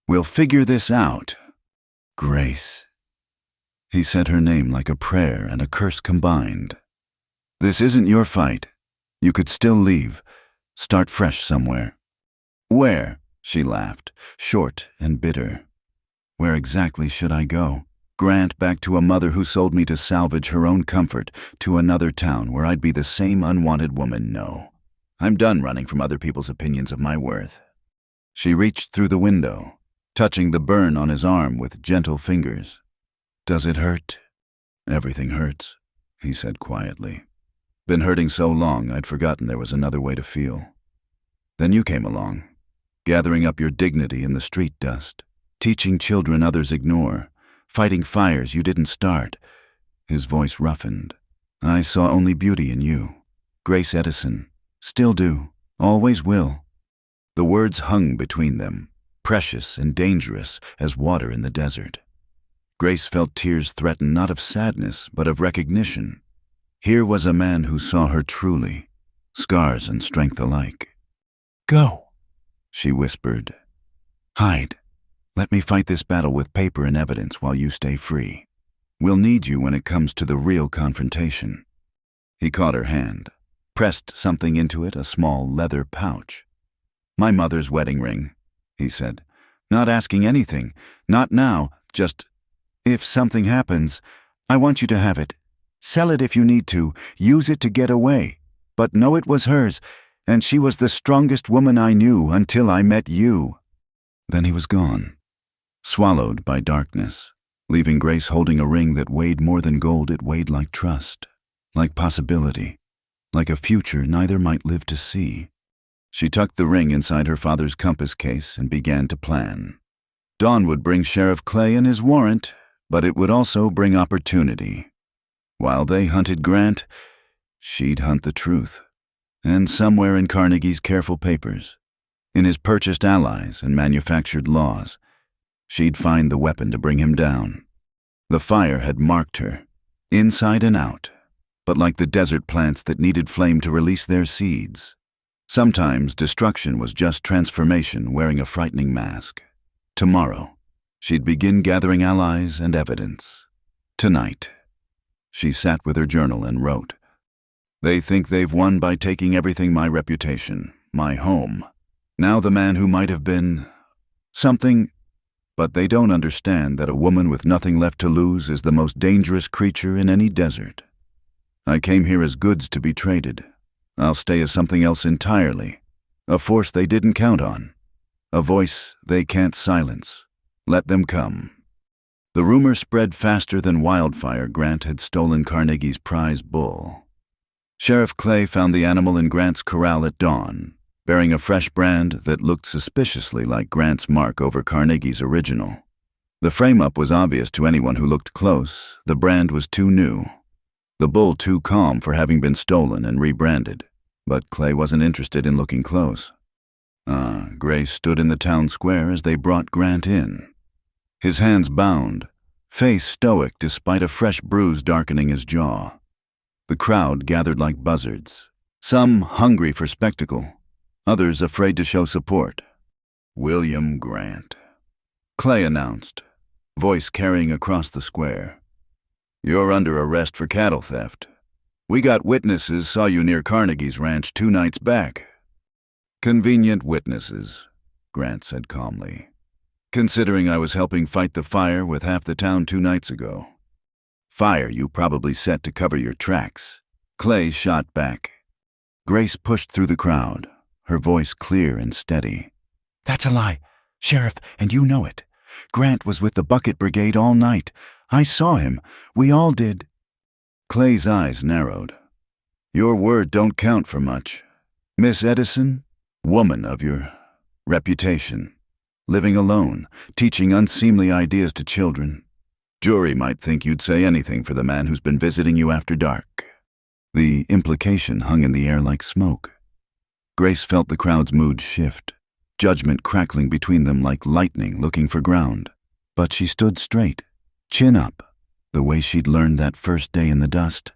We'll figure this out." "Grace." He said her name like a prayer and a curse combined. "This isn't your fight. You could still leave. Start fresh somewhere." "Where?" She laughed, short and bitter. "Where exactly should I go? Grant, back to a mother who sold me to salvage her own comfort, to another town where I'd be the same unwanted woman? No. I'm done running from other people's opinions of my worth." She reached through the window, touching the burn on his arm with gentle fingers. "Does it hurt?" "Everything hurts," he said quietly. "Been hurting so long I'd forgotten there was another way to feel. Then you came along, gathering up your dignity in the street dust, teaching children others ignore, fighting fires you didn't start." His voice roughened. "I saw only beauty in you. Grace Edison. Still do. Always will." The words hung between them, precious and dangerous as water in the desert. Grace felt tears threaten not of sadness, but of recognition. Here was a man who saw her truly, scars and strength alike. "Go," she whispered. "Hide. Let me fight this battle with paper and evidence while you stay free. We'll need you when it comes to the real confrontation." He caught her hand, pressed something into it, a small leather pouch. "My mother's wedding ring," he said. "Not asking anything, not now, just, if something happens, I want you to have it. Sell it if you need to, use it to get away, but know it was hers, and she was the strongest woman I knew until I met you." Then he was gone, swallowed by darkness, leaving Grace holding a ring that weighed more than gold. It weighed like trust, like possibility, like a future neither might live to see. She tucked the ring inside her father's compass case and began to plan. Dawn would bring Sheriff Clay and his warrant, but it would also bring opportunity. While they hunted Grant, she'd hunt the truth. And somewhere in Carnegie's careful papers, in his purchased allies and manufactured laws, she'd find the weapon to bring him down. The fire had marked her, inside and out, but like the desert plants that needed flame to release their seeds. Sometimes destruction was just transformation wearing a frightening mask. Tomorrow, she'd begin gathering allies and evidence. Tonight, she sat with her journal and wrote, "They think they've won by taking everything: my reputation, my home. Now the man who might have been something, but they don't understand that a woman with nothing left to lose is the most dangerous creature in any desert. I came here as goods to be traded. I'll stay as something else entirely, a force they didn't count on, a voice they can't silence. Let them come." The rumor spread faster than wildfire. Grant had stolen Carnegie's prize bull. Sheriff Clay found the animal in Grant's corral at dawn, bearing a fresh brand that looked suspiciously like Grant's mark over Carnegie's original. The frame-up was obvious to anyone who looked close. The brand was too new, the bull too calm for having been stolen and rebranded. But Clay wasn't interested in looking close. Grace stood in the town square as they brought Grant in. His hands bound, face stoic despite a fresh bruise darkening his jaw. The crowd gathered like buzzards, some hungry for spectacle, others afraid to show support. "William Grant," Clay announced, voice carrying across the square. "You're under arrest for cattle theft. We got witnesses saw you near Carnegie's ranch 2 nights back." Convenient witnesses, Grant said calmly, considering I was helping fight the fire with half the town 2 nights ago. Fire you probably set to cover your tracks. Clay shot back. Grace pushed through the crowd, her voice clear and steady. That's a lie, Sheriff, and you know it. Grant was with the Bucket Brigade all night. I saw him. We all did. Clay's eyes narrowed. Your word don't count for much. Miss Edison, woman of your reputation, living alone, teaching unseemly ideas to children. Jury might think you'd say anything for the man who's been visiting you after dark. The implication hung in the air like smoke. Grace felt the crowd's mood shift, judgment crackling between them like lightning looking for ground. But she stood straight, chin up, the way she'd learned that first day in the dust.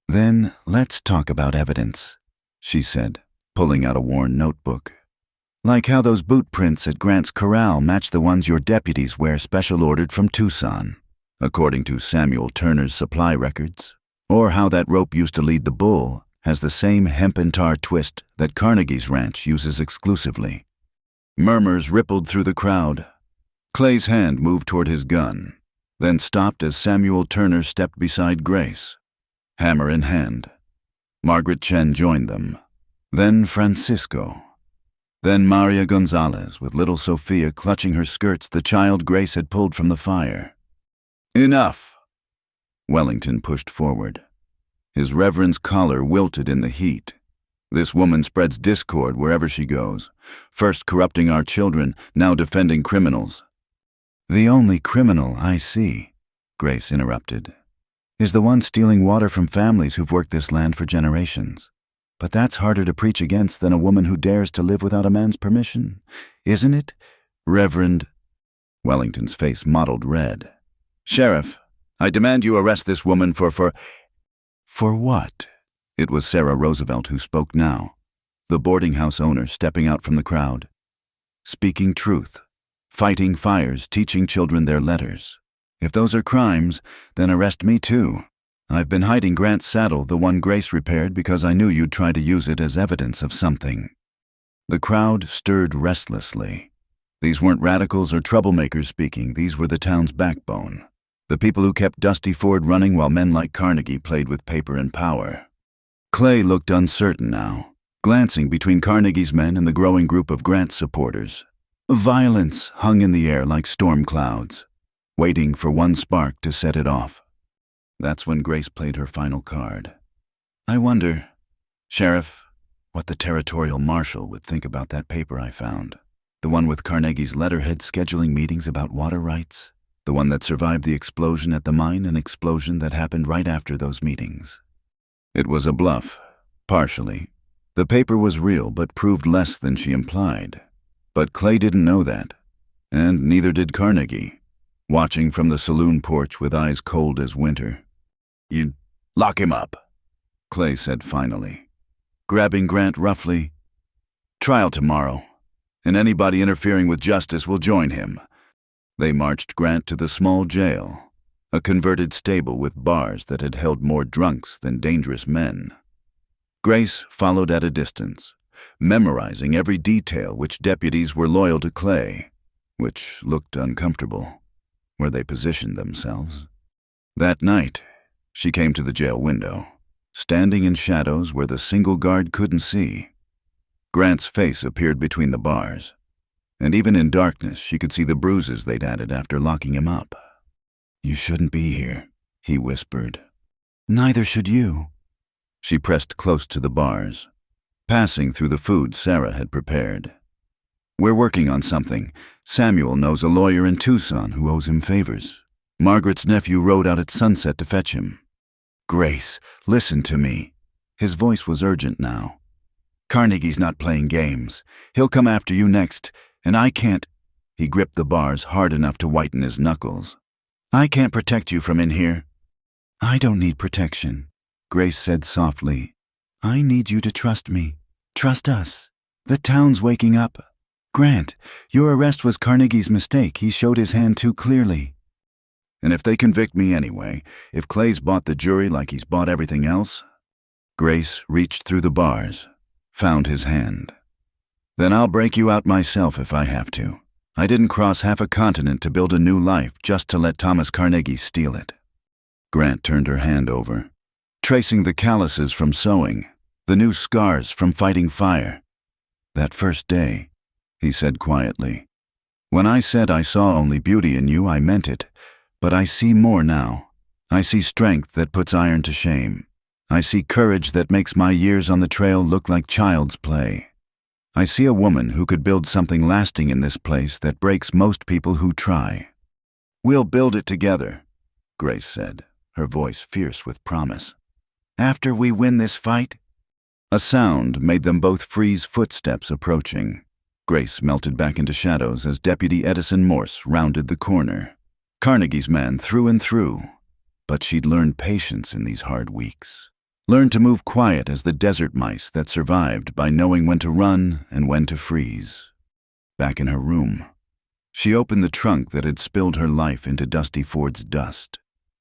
Then let's talk about evidence, she said, pulling out a worn notebook. Like how those boot prints at Grant's corral match the ones your deputies wear special ordered from Tucson, according to Samuel Turner's supply records. Or how that rope used to lead the bull has the same hemp and tar twist that Carnegie's ranch uses exclusively. Murmurs rippled through the crowd. Clay's hand moved toward his gun, then stopped as Samuel Turner stepped beside Grace, hammer in hand. Margaret Chen joined them. Then Francisco. Then Maria Gonzalez, with little Sophia clutching her skirts, the child Grace had pulled from the fire. Enough! Wellington pushed forward. His reverend's collar wilted in the heat. This woman spreads discord wherever she goes, first corrupting our children, now defending criminals. The only criminal I see, Grace interrupted, is the one stealing water from families who've worked this land for generations. But that's harder to preach against than a woman who dares to live without a man's permission, isn't it, Reverend? Wellington's face mottled red. Sheriff, I demand you arrest this woman for what? It was Sarah Roosevelt who spoke now, the boarding house owner stepping out from the crowd. Speaking truth, fighting fires, teaching children their letters. If those are crimes, then arrest me too. I've been hiding Grant's saddle, the one Grace repaired, because I knew you'd try to use it as evidence of something. The crowd stirred restlessly. These weren't radicals or troublemakers speaking, these were the town's backbone. The people who kept Dusty Ford running while men like Carnegie played with paper and power. Clay looked uncertain now, glancing between Carnegie's men and the growing group of Grant supporters. Violence hung in the air like storm clouds, waiting for one spark to set it off. That's when Grace played her final card. I wonder, Sheriff, what the territorial marshal would think about that paper I found. The one with Carnegie's letterhead scheduling meetings about water rights. The one that survived the explosion at the mine, an explosion that happened right after those meetings. It was a bluff, partially. The paper was real, but proved less than she implied. But Clay didn't know that, and neither did Carnegie, watching from the saloon porch with eyes cold as winter. You lock him up, Clay said finally, grabbing Grant roughly. Trial tomorrow, and anybody interfering with justice will join him. They marched Grant to the small jail, a converted stable with bars that had held more drunks than dangerous men. Grace followed at a distance, memorizing every detail which deputies were loyal to Clay, which looked uncomfortable, where they positioned themselves. That night, she came to the jail window, standing in shadows where the single guard couldn't see. Grant's face appeared between the bars, and even in darkness she could see the bruises they'd added after locking him up. You shouldn't be here, he whispered. Neither should you. She pressed close to the bars, passing through the food Sarah had prepared. We're working on something. Samuel knows a lawyer in Tucson who owes him favors. Margaret's nephew rode out at sunset to fetch him. Grace, listen to me. His voice was urgent now. Carnegie's not playing games. He'll come after you next, and I can't. He gripped the bars hard enough to whiten his knuckles. I can't protect you from in here. I don't need protection, Grace said softly. I need you to trust me. Trust us. The town's waking up. Grant, your arrest was Carnegie's mistake. He showed his hand too clearly. And if they convict me anyway, if Clay's bought the jury like he's bought everything else? Grace reached through the bars, found his hand. Then I'll break you out myself if I have to. I didn't cross half a continent to build a new life just to let Thomas Carnegie steal it. Grant turned her hand over, tracing the calluses from sewing, the new scars from fighting fire. That first day, he said quietly, when I said I saw only beauty in you, I meant it, but I see more now. I see strength that puts iron to shame. I see courage that makes my years on the trail look like child's play. I see a woman who could build something lasting in this place that breaks most people who try. We'll build it together, Grace said, her voice fierce with promise. After we win this fight? A sound made them both freeze, footsteps approaching. Grace melted back into shadows as Deputy Edison Morse rounded the corner. Carnegie's man through and through, but she'd learned patience in these hard weeks. Learned to move quiet as the desert mice that survived by knowing when to run and when to freeze. Back in her room, she opened the trunk that had spilled her life into Dusty Ford's dust.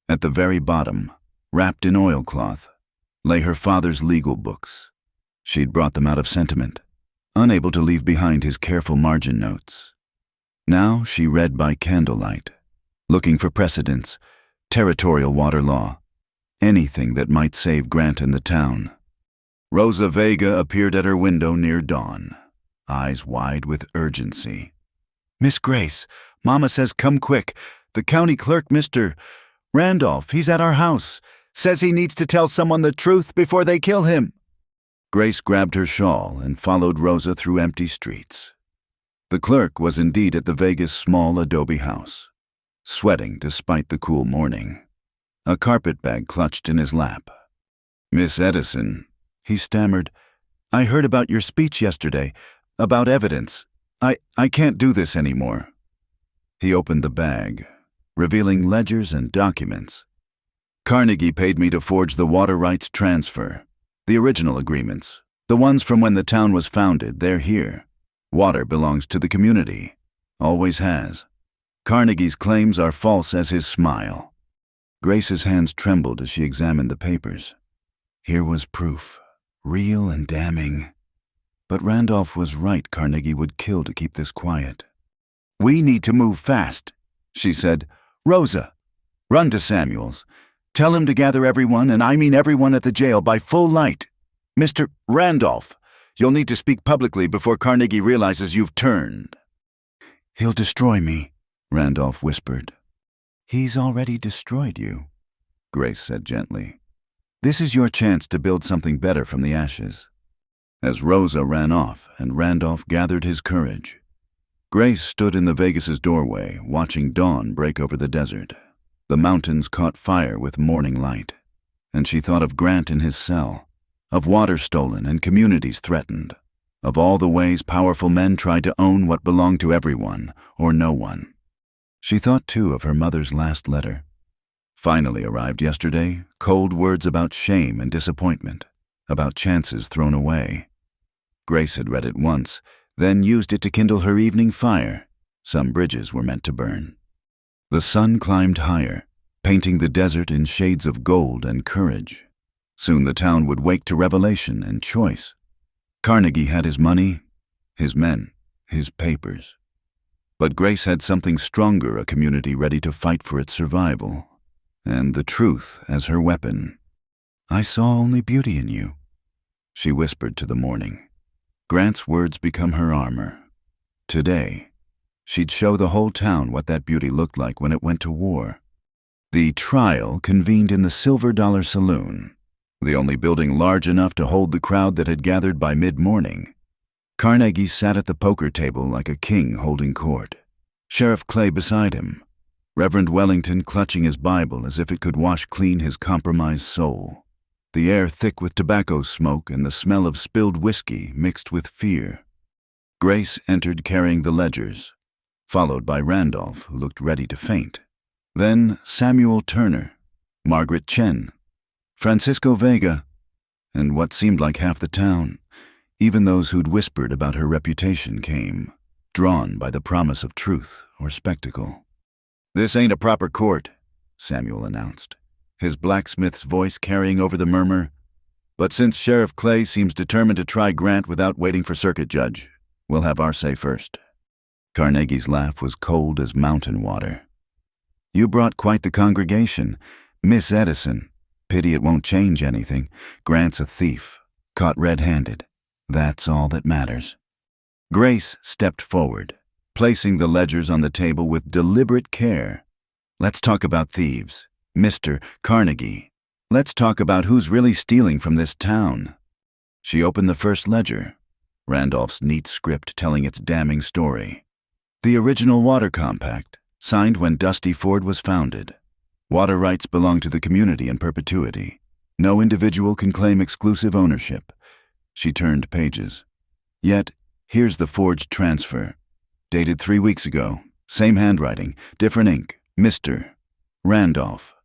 At the very bottom, wrapped in oilcloth, lay her father's legal books. She'd brought them out of sentiment, unable to leave behind his careful margin notes. Now she read by candlelight, looking for precedents, territorial water law, anything that might save Grant and the town. Rosa Vega appeared at her window near dawn, eyes wide with urgency. Miss Grace, Mama says come quick. The county clerk, Mr. Randolph, he's at our house. Says he needs to tell someone the truth before they kill him. Grace grabbed her shawl and followed Rosa through empty streets. The clerk was indeed at the Vegas' small adobe house, sweating despite the cool morning, a carpetbag clutched in his lap. Miss Edison, he stammered, I heard about your speech yesterday, about evidence. I can't do this anymore. He opened the bag, revealing ledgers and documents. Carnegie paid me to forge the water rights transfer. The original agreements, the ones from when the town was founded, they're here. Water belongs to the community. Always has. Carnegie's claims are false as his smile. Grace's hands trembled as she examined the papers. Here was proof, real and damning. But Randolph was right. Carnegie would kill to keep this quiet. We need to move fast, she said. Rosa, run to Samuel's. Tell him to gather everyone, and I mean everyone at the jail, by full light. Mr. Randolph, you'll need to speak publicly before Carnegie realizes you've turned. He'll destroy me, Randolph whispered. He's already destroyed you, Grace said gently. This is your chance to build something better from the ashes. As Rosa ran off and Randolph gathered his courage, Grace stood in the Vegas' doorway, watching dawn break over the desert. The mountains caught fire with morning light, and she thought of Grant in his cell, of water stolen and communities threatened, of all the ways powerful men tried to own what belonged to everyone or no one. She thought, too, of her mother's last letter. Finally arrived yesterday, cold words about shame and disappointment, about chances thrown away. Grace had read it once, then used it to kindle her evening fire. Some bridges were meant to burn. The sun climbed higher, painting the desert in shades of gold and courage. Soon the town would wake to revelation and choice. Carnegie had his money, his men, his papers. But Grace had something stronger, a community ready to fight for its survival, and the truth as her weapon. I saw only beauty in you, she whispered to the morning. Grant's words become her armor. Today, she'd show the whole town what that beauty looked like when it went to war. The trial convened in the Silver Dollar Saloon, the only building large enough to hold the crowd that had gathered by mid-morning. Carnegie sat at the poker table like a king holding court, Sheriff Clay beside him, Reverend Wellington clutching his Bible as if it could wash clean his compromised soul. The air thick with tobacco smoke and the smell of spilled whiskey mixed with fear. Grace entered carrying the ledgers, followed by Randolph, who looked ready to faint. Then Samuel Turner, Margaret Chen, Francisco Vega, and what seemed like half the town. Even those who'd whispered about her reputation came, drawn by the promise of truth or spectacle. This ain't a proper court, Samuel announced, his blacksmith's voice carrying over the murmur. But since Sheriff Clay seems determined to try Grant without waiting for circuit judge, We'll have our say first." Carnegie's laugh was cold as mountain water. "You brought quite the congregation. Miss Edison. Pity it won't change anything. Grant's a thief, caught red-handed. That's all that matters." Grace stepped forward, placing the ledgers on the table with deliberate care. "Let's talk about thieves. Mr. Carnegie. Let's talk about who's really stealing from this town." She opened the first ledger, Randolph's neat script telling its damning story. "The original water compact, signed when Dusty Ford was founded. Water rights belong to the community in perpetuity. No individual can claim exclusive ownership." She turned pages. "Yet, here's the forged transfer. Dated 3 weeks ago. Same handwriting, different ink. Mr. Randolph."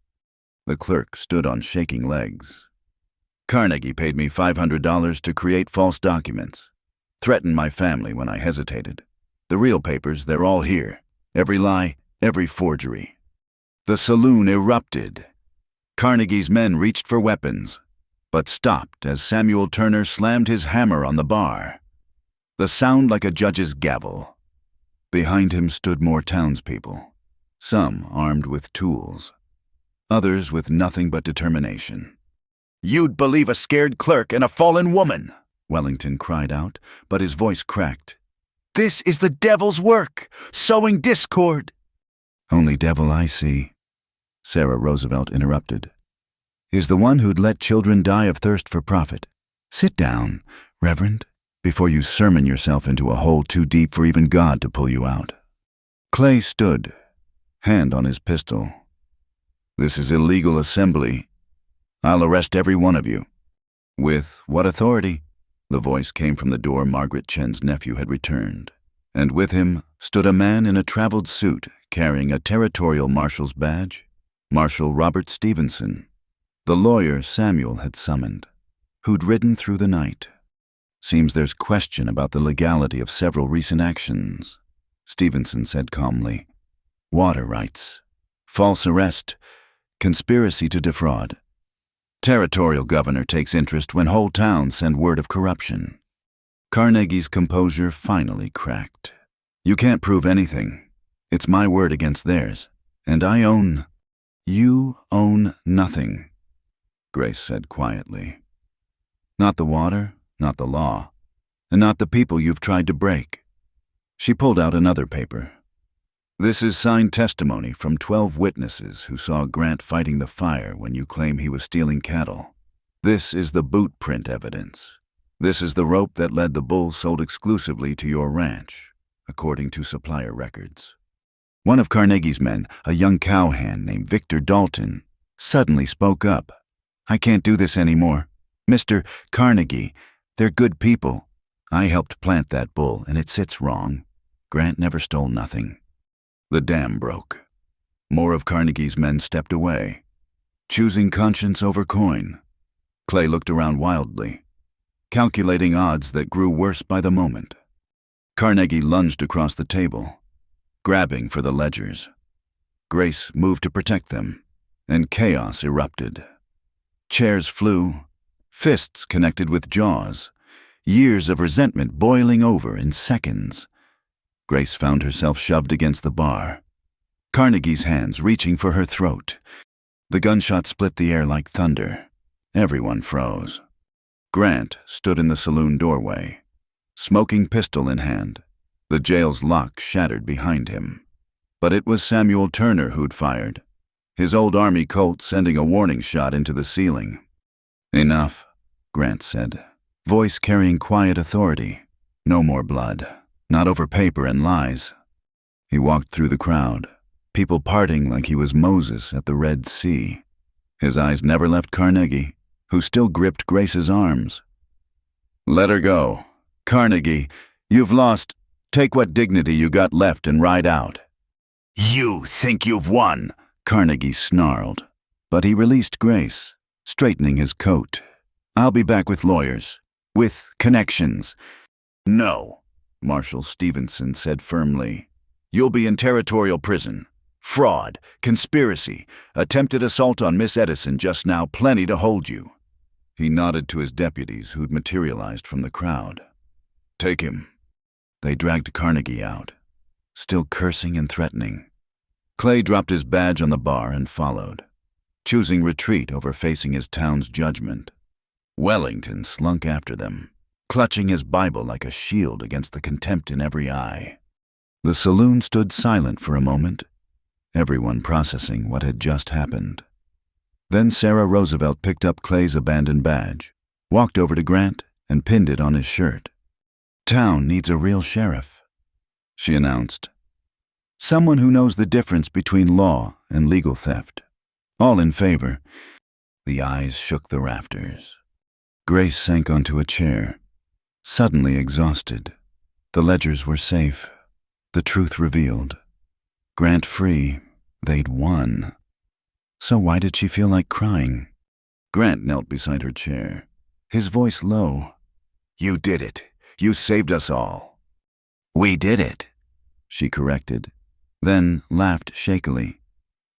The clerk stood on shaking legs. "Carnegie paid me $500 to create false documents. Threatened my family when I hesitated. The real papers, they're all here. Every lie, every forgery." The saloon erupted. Carnegie's men reached for weapons, but stopped as Samuel Turner slammed his hammer on the bar. The sound like a judge's gavel. Behind him stood more townspeople, some armed with tools, others with nothing but determination. "You'd believe a scared clerk and a fallen woman," Wellington cried out, but his voice cracked. "This is the devil's work, sowing discord." "Only devil I see," Sarah Roosevelt interrupted, "is the one who'd let children die of thirst for profit. Sit down, Reverend, before you sermon yourself into a hole too deep for even God to pull you out." Clay stood, hand on his pistol. "This is illegal assembly. I'll arrest every one of you." "With what authority?" The voice came from the door Margaret Chen's nephew had returned, and with him stood a man in a traveled suit carrying a territorial marshal's badge, Marshal Robert Stevenson, the lawyer Samuel had summoned, who'd ridden through the night. "Seems there's question about the legality of several recent actions," Stevenson said calmly. "Water rights, false arrest, conspiracy to defraud. Territorial governor takes interest when whole towns send word of corruption." Carnegie's composure finally cracked. "You can't prove anything. It's my word against theirs, and I own—" "You own nothing," Grace said quietly. "Not the water, not the law, and not the people you've tried to break." She pulled out another paper. "This is signed testimony from 12 witnesses who saw Grant fighting the fire when you claim he was stealing cattle. This is the boot print evidence. This is the rope that led the bull sold exclusively to your ranch, according to supplier records." One of Carnegie's men, a young cowhand named Victor Dalton, suddenly spoke up. "I can't do this anymore. Mr. Carnegie, they're good people. I helped plant that bull, and it sits wrong. Grant never stole nothing." The dam broke. More of Carnegie's men stepped away, choosing conscience over coin. Clay looked around wildly, calculating odds that grew worse by the moment. Carnegie lunged across the table, grabbing for the ledgers. Grace moved to protect them, and chaos erupted. Chairs flew, fists connected with jaws, years of resentment boiling over in seconds. Grace found herself shoved against the bar, Carnegie's hands reaching for her throat. The gunshot split the air like thunder. Everyone froze. Grant stood in the saloon doorway, smoking pistol in hand. The jail's lock shattered behind him. But it was Samuel Turner who'd fired, his old Army Colt sending a warning shot into the ceiling. "Enough," Grant said, voice carrying quiet authority. "No more blood. Not over paper and lies." He walked through the crowd, people parting like he was Moses at the Red Sea. His eyes never left Carnegie, who still gripped Grace's arms. "Let her go. Carnegie, you've lost. Take what dignity you got left and ride out." "You think you've won," Carnegie snarled. But he released Grace, straightening his coat. "I'll be back with lawyers, with connections." "No," Marshal Stevenson said firmly. "You'll be in territorial prison. Fraud, conspiracy, attempted assault on Miss Edison just now, plenty to hold you." He nodded to his deputies who'd materialized from the crowd. "Take him." they dragged Carnegie out, still cursing and threatening. Clay dropped his badge on the bar and followed, choosing retreat over facing his town's judgment. Wellington slunk after them, clutching his Bible like a shield against the contempt in every eye. The saloon stood silent for a moment, everyone processing what had just happened. Then Sarah Roosevelt picked up Clay's abandoned badge, walked over to Grant, and pinned it on his shirt. "Town needs a real sheriff," she announced. "Someone who knows the difference between law and legal theft. All in favor." The eyes shook the rafters. Grace sank onto a chair, suddenly exhausted. The ledgers were safe. The truth revealed. Grant free, they'd won. So why did she feel like crying? Grant knelt beside her chair, his voice low. "You did it. You saved us all." "We did it," she corrected, then laughed shakily.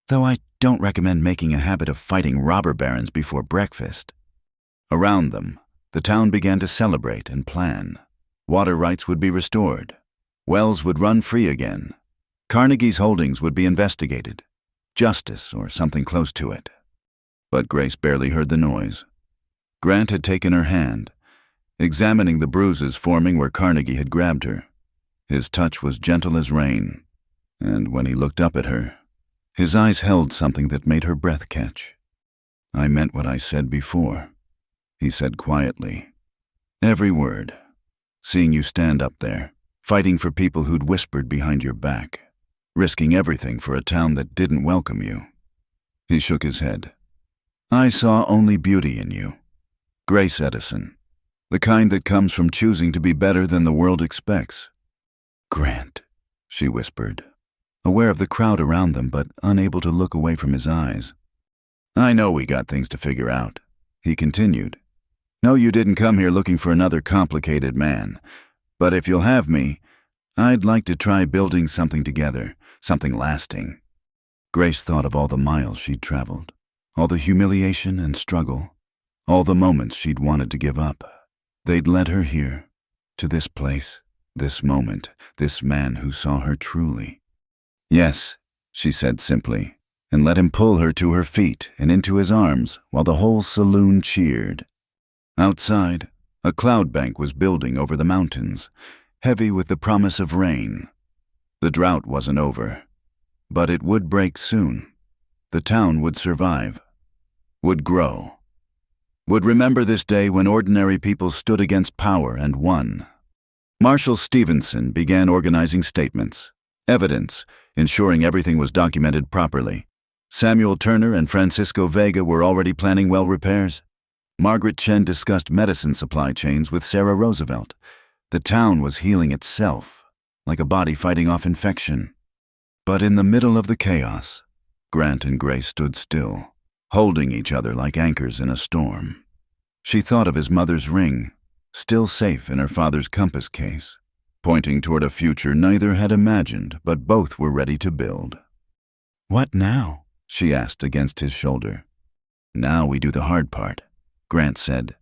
"Though I don't recommend making a habit of fighting robber barons before breakfast." Around them, the town began to celebrate and plan. Water rights would be restored. Wells would run free again. Carnegie's holdings would be investigated. Justice, or something close to it. But Grace barely heard the noise. Grant had taken her hand, examining the bruises forming where Carnegie had grabbed her. His touch was gentle as rain, and when he looked up at her, his eyes held something that made her breath catch. "I meant what I said before," he said quietly. "Every word. Seeing you stand up there, fighting for people who'd whispered behind your back, risking everything for a town that didn't welcome you." He shook his head. "I saw only beauty in you. Grace Edison. The kind that comes from choosing to be better than the world expects." "Grant," she whispered, aware of the crowd around them but unable to look away from his eyes. "I know we got things to figure out," he continued. "No, you didn't come here looking for another complicated man. But if you'll have me, I'd like to try building something together, something lasting." Grace thought of all the miles she'd traveled, all the humiliation and struggle, all the moments she'd wanted to give up. They'd led her here, to this place, this moment, this man who saw her truly. "Yes," she said simply, and let him pull her to her feet and into his arms while the whole saloon cheered. Outside, a cloud bank was building over the mountains, heavy with the promise of rain. The drought wasn't over, but it would break soon. The town would survive, would grow, would remember this day when ordinary people stood against power and won. Marshal Stevenson began organizing statements, evidence, ensuring everything was documented properly. Samuel Turner and Francisco Vega were already planning well repairs. Margaret Chen discussed medicine supply chains with Sarah Roosevelt. The town was healing itself, like a body fighting off infection. But in the middle of the chaos, Grant and Grace stood still, holding each other like anchors in a storm. She thought of his mother's ring, still safe in her father's compass case, pointing toward a future neither had imagined but both were ready to build. "What now?" she asked against his shoulder. "Now we do the hard part," Grant said.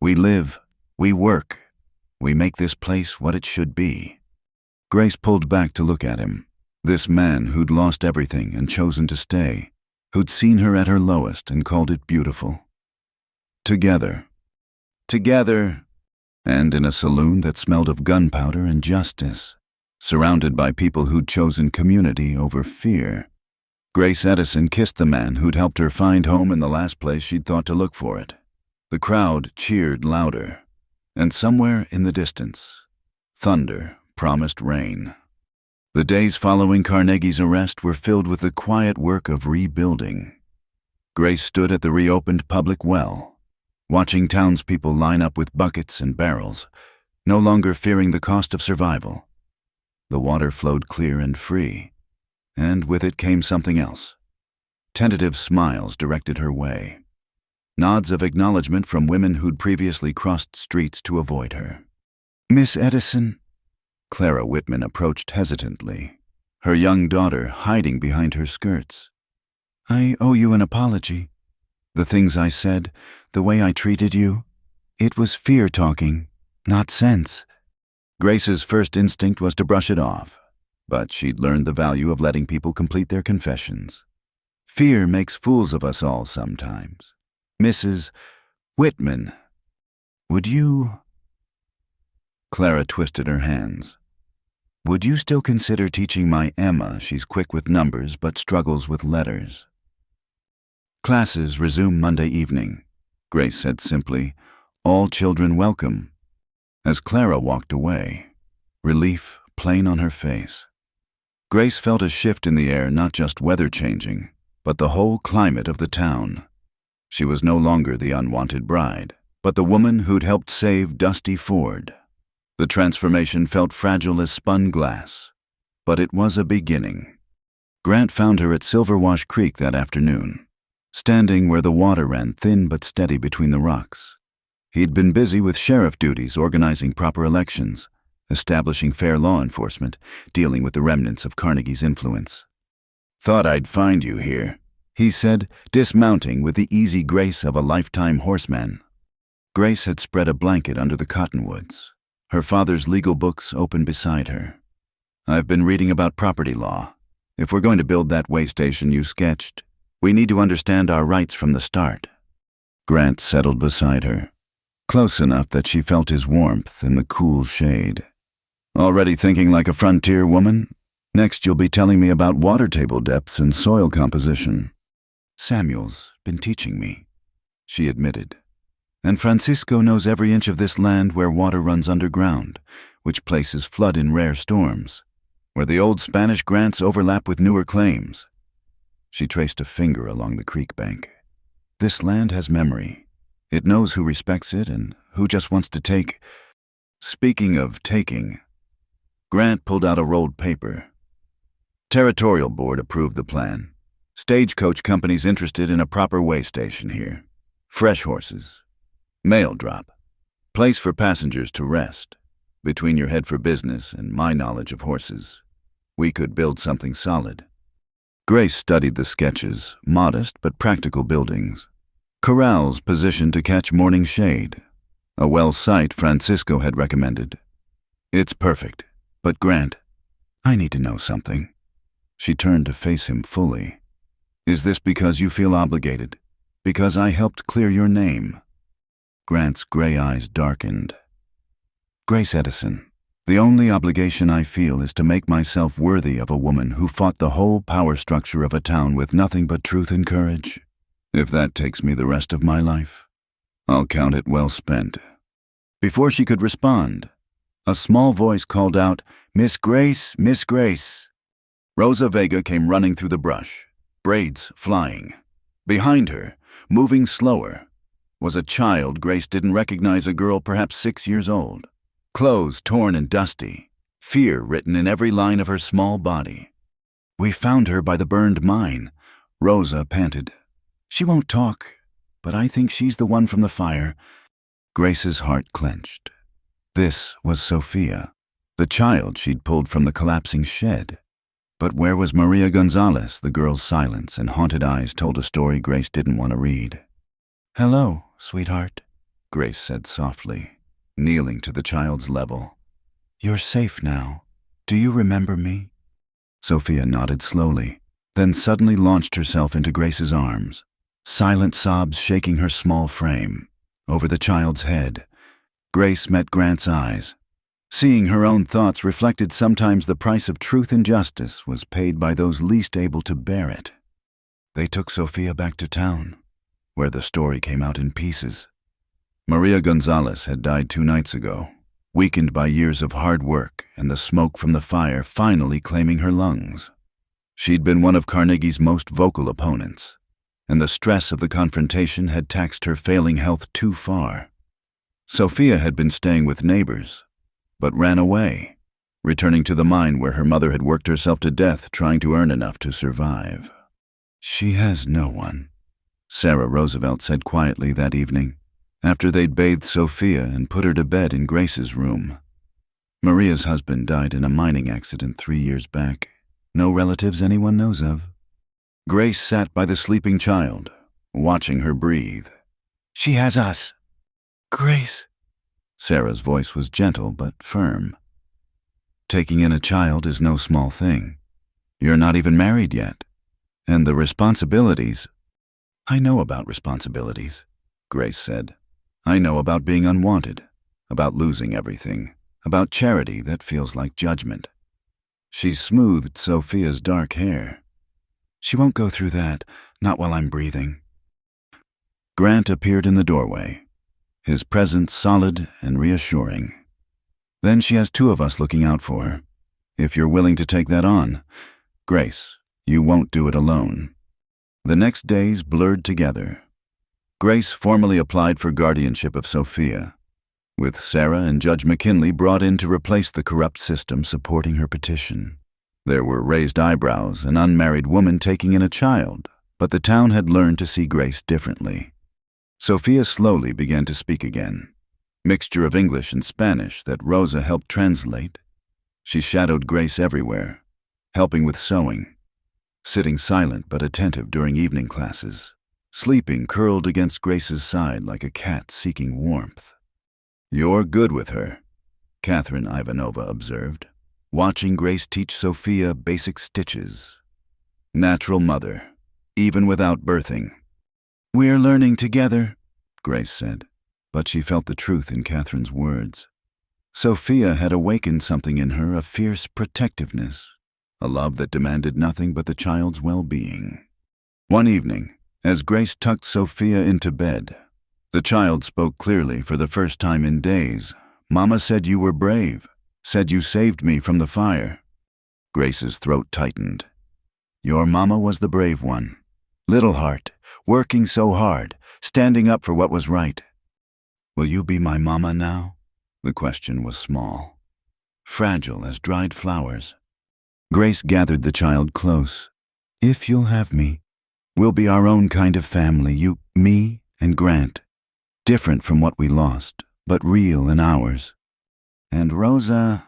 "We live, we work, we make this place what it should be." Grace pulled back to look at him, this man who'd lost everything and chosen to stay, who'd seen her at her lowest and called it beautiful. Together. Together, and in a saloon that smelled of gunpowder and justice, surrounded by people who'd chosen community over fear. Grace Edison kissed the man who'd helped her find home in the last place she'd thought to look for it. The crowd cheered louder, and somewhere in the distance, thunder promised rain. The days following Carnegie's arrest were filled with the quiet work of rebuilding. Grace stood at the reopened public well, watching townspeople line up with buckets and barrels, no longer fearing the cost of survival. The water flowed clear and free, and with it came something else. Tentative smiles directed her way. Nods of acknowledgement from women who'd previously crossed streets to avoid her. "Miss Edison?" Clara Whitman approached hesitantly, her young daughter hiding behind her skirts. "I owe you an apology. The things I said, the way I treated you, it was fear talking, not sense." Grace's first instinct was to brush it off, but she'd learned the value of letting people complete their confessions. Fear makes fools of us all sometimes. Mrs. Whitman, would you— Clara twisted her hands. Would you still consider teaching my Emma? She's quick with numbers but struggles with letters. Classes resume Monday evening, Grace said simply. All children welcome. As Clara walked away, relief plain on her face. Grace felt a shift in the air, not just weather changing, but the whole climate of the town. She was no longer the unwanted bride, but the woman who'd helped save Dusty Ford. The transformation felt fragile as spun glass, but it was a beginning. Grant found her at Silverwash Creek that afternoon, standing where the water ran thin but steady between the rocks. He'd been busy with sheriff duties, organizing proper elections, establishing fair law enforcement, dealing with the remnants of Carnegie's influence. Thought I'd find you here, he said, dismounting with the easy grace of a lifetime horseman. Grace had spread a blanket under the cottonwoods, her father's legal books open beside her. I've been reading about property law. If we're going to build that way station you sketched, we need to understand our rights from the start. Grant settled beside her, close enough that she felt his warmth in the cool shade. Already thinking like a frontier woman? Next you'll be telling me about water table depths and soil composition. Samuel's been teaching me, she admitted. And Francisco knows every inch of this land where water runs underground, which places flood in rare storms, where the old Spanish grants overlap with newer claims. She traced a finger along the creek bank. This land has memory. It knows who respects it and who just wants to take. Speaking of taking, Grant pulled out a rolled paper. Territorial Board approved the plan. Stagecoach companies interested in a proper way station here. Fresh horses. Mail drop. Place for passengers to rest. Between your head for business and my knowledge of horses, we could build something solid. Grace studied the sketches, modest but practical buildings. Corrals positioned to catch morning shade. A well site Francisco had recommended. It's perfect, but Grant, I need to know something. She turned to face him fully. Is this because you feel obligated? Because I helped clear your name? Grant's gray eyes darkened. Grace Edison, the only obligation I feel is to make myself worthy of a woman who fought the whole power structure of a town with nothing but truth and courage. If that takes me the rest of my life, I'll count it well spent. Before she could respond, a small voice called out, Miss Grace, Miss Grace. Rosa Vega came running through the brush, braids flying. Behind her, moving slower, was a child Grace didn't recognize, a girl perhaps 6 years old. Clothes torn and dusty, fear written in every line of her small body. We found her by the burned mine, Rosa panted. She won't talk, but I think she's the one from the fire. Grace's heart clenched. This was Sophia, the child she'd pulled from the collapsing shed. But where was Maria Gonzalez? The girl's silence and haunted eyes told a story Grace didn't want to read. Hello, sweetheart, Grace said softly, kneeling to the child's level. You're safe now. Do you remember me? Sophia nodded slowly, then suddenly launched herself into Grace's arms, silent sobs shaking her small frame. Over the child's head, Grace met Grant's eyes. Seeing her own thoughts reflected, sometimes the price of truth and justice was paid by those least able to bear it. They took Sophia back to town, where the story came out in pieces. Maria Gonzalez had died 2 nights ago, weakened by years of hard work and the smoke from the fire finally claiming her lungs. She'd been one of Carnegie's most vocal opponents, and the stress of the confrontation had taxed her failing health too far. Sophia had been staying with neighbors, but ran away, returning to the mine where her mother had worked herself to death trying to earn enough to survive. She has no one, Sarah Roosevelt said quietly that evening, after they'd bathed Sophia and put her to bed in Grace's room. Maria's husband died in a mining accident 3 years back. No relatives anyone knows of. Grace sat by the sleeping child, watching her breathe. She has us. Grace. Sarah's voice was gentle but firm. Taking in a child is no small thing. You're not even married yet. And the responsibilities— I know about responsibilities, Grace said. I know about being unwanted, about losing everything, about charity that feels like judgment. She smoothed Sophia's dark hair. She won't go through that, not while I'm breathing. Grant appeared in the doorway, his presence solid and reassuring. Then she has two of us looking out for her. If you're willing to take that on, Grace, you won't do it alone. The next days blurred together. Grace formally applied for guardianship of Sophia, with Sarah and Judge McKinley brought in to replace the corrupt system supporting her petition. There were raised eyebrows, an unmarried woman taking in a child, but the town had learned to see Grace differently. Sophia slowly began to speak again, mixture of English and Spanish that Rosa helped translate. She shadowed Grace everywhere, helping with sewing, sitting silent but attentive during evening classes, sleeping curled against Grace's side like a cat seeking warmth. "You're good with her," Catherine Ivanova observed, watching Grace teach Sophia basic stitches. "Natural mother, even without birthing." "We're learning together," Grace said, but she felt the truth in Catherine's words. Sophia had awakened something in her, a fierce protectiveness, a love that demanded nothing but the child's well-being. One evening, as Grace tucked Sophia into bed, the child spoke clearly for the first time in days. "Mama said you were brave, said you saved me from the fire." Grace's throat tightened. "Your mama was the brave one. Little heart, working so hard, standing up for what was right. Will you be my mama now?" The question was small, fragile as dried flowers. Grace gathered the child close. "If you'll have me, we'll be our own kind of family, you, me, and Grant. Different from what we lost, but real and ours. And Rosa,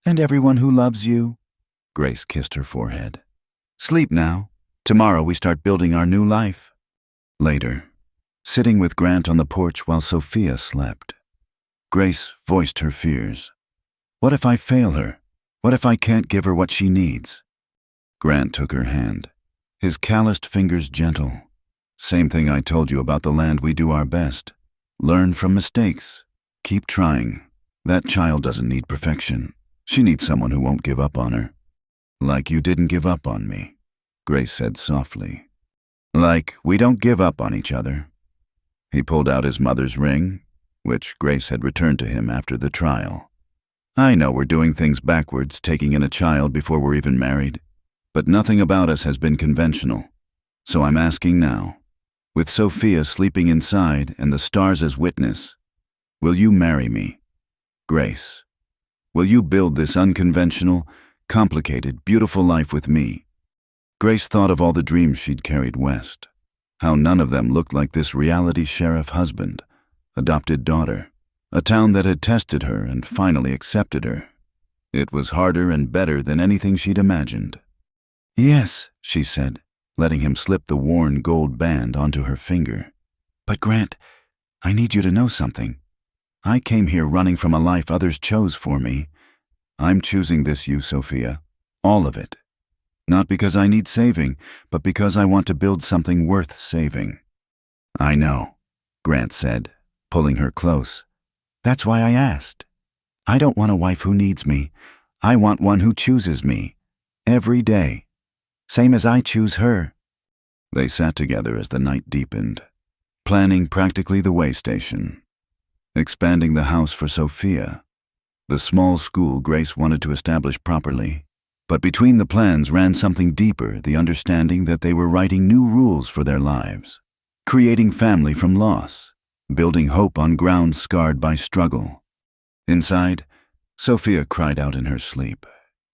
and everyone who loves you." Grace kissed her forehead. "Sleep now. Tomorrow we start building our new life." Later, sitting with Grant on the porch while Sophia slept, Grace voiced her fears. "What if I fail her? What if I can't give her what she needs?" Grant took her hand, his calloused fingers gentle. "Same thing I told you about the land. We do our best. Learn from mistakes. Keep trying. That child doesn't need perfection. She needs someone who won't give up on her." "Like you didn't give up on me," Grace said softly. "Like we don't give up on each other." He pulled out his mother's ring, which Grace had returned to him after the trial. "I know we're doing things backwards, taking in a child before we're even married, but nothing about us has been conventional. So I'm asking now, with Sophia sleeping inside and the stars as witness, will you marry me? Grace, will you build this unconventional, complicated, beautiful life with me?" Grace thought of all the dreams she'd carried west, how none of them looked like this reality sheriff husband, adopted daughter, a town that had tested her and finally accepted her. It was harder and better than anything she'd imagined. "Yes," she said, letting him slip the worn gold band onto her finger. "But Grant, I need you to know something. I came here running from a life others chose for me. I'm choosing this you, Sophia, all of it. Not because I need saving, but because I want to build something worth saving." "I know," Grant said, pulling her close. "That's why I asked. I don't want a wife who needs me. I want one who chooses me, every day, same as I choose her." They sat together as the night deepened, planning practically the way station, expanding the house for Sophia, the small school Grace wanted to establish properly. But between the plans ran something deeper, the understanding that they were writing new rules for their lives, creating family from loss, building hope on ground scarred by struggle. Inside, Sophia cried out in her sleep,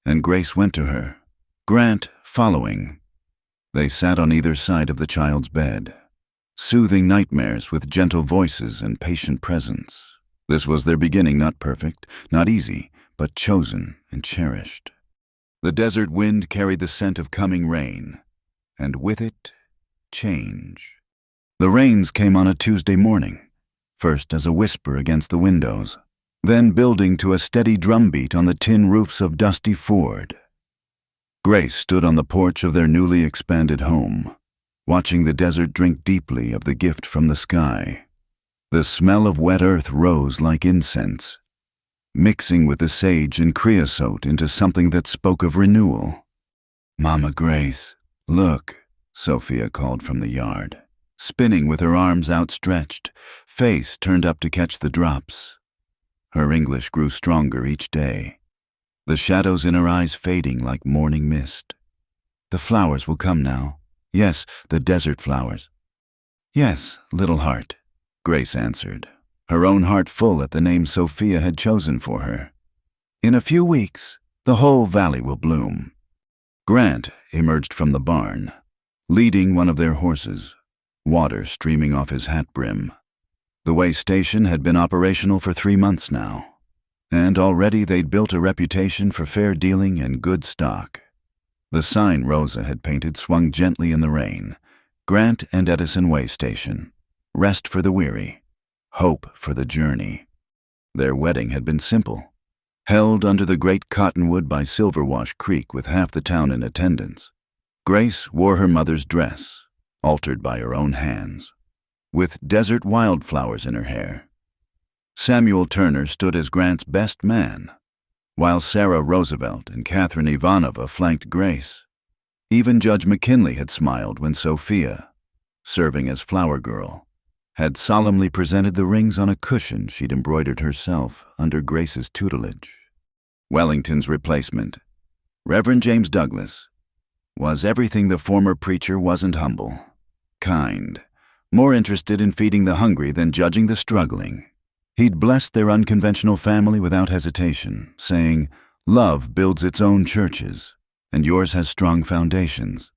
and Grace went to her, Grant following. They sat on either side of the child's bed, soothing nightmares with gentle voices and patient presence. This was their beginning, not perfect, not easy, but chosen and cherished. The desert wind carried the scent of coming rain, and with it, change. The rains came on a Tuesday morning, first as a whisper against the windows, then building to a steady drumbeat on the tin roofs of Dusty Ford. Grace stood on the porch of their newly expanded home, watching the desert drink deeply of the gift from the sky. The smell of wet earth rose like incense, mixing with the sage and creosote into something that spoke of renewal. "Mama Grace, look," Sophia called from the yard, spinning with her arms outstretched, face turned up to catch the drops. Her English grew stronger each day, the shadows in her eyes fading like morning mist. "The flowers will come now. Yes, the desert flowers." "Yes, little heart," Grace answered, her own heart full at the name Sophia had chosen for her. "In a few weeks, the whole valley will bloom." Grant emerged from the barn, leading one of their horses, water streaming off his hat brim. The way station had been operational for 3 months now, and already they'd built a reputation for fair dealing and good stock. The sign Rosa had painted swung gently in the rain: Grant and Edison Way Station. Rest for the weary, hope for the journey. Their wedding had been simple, held under the great cottonwood by Silverwash Creek with half the town in attendance. Grace wore her mother's dress, altered by her own hands, with desert wildflowers in her hair. Samuel Turner stood as Grant's best man, while Sarah Roosevelt and Catherine Ivanova flanked Grace. Even Judge McKinley had smiled when Sophia, serving as flower girl, had solemnly presented the rings on a cushion she'd embroidered herself under Grace's tutelage. Wellington's replacement, Reverend James Douglas, was everything the former preacher wasn't: humble, kind, more interested in feeding the hungry than judging the struggling. He'd blessed their unconventional family without hesitation, saying, "Love builds its own churches, and yours has strong foundations."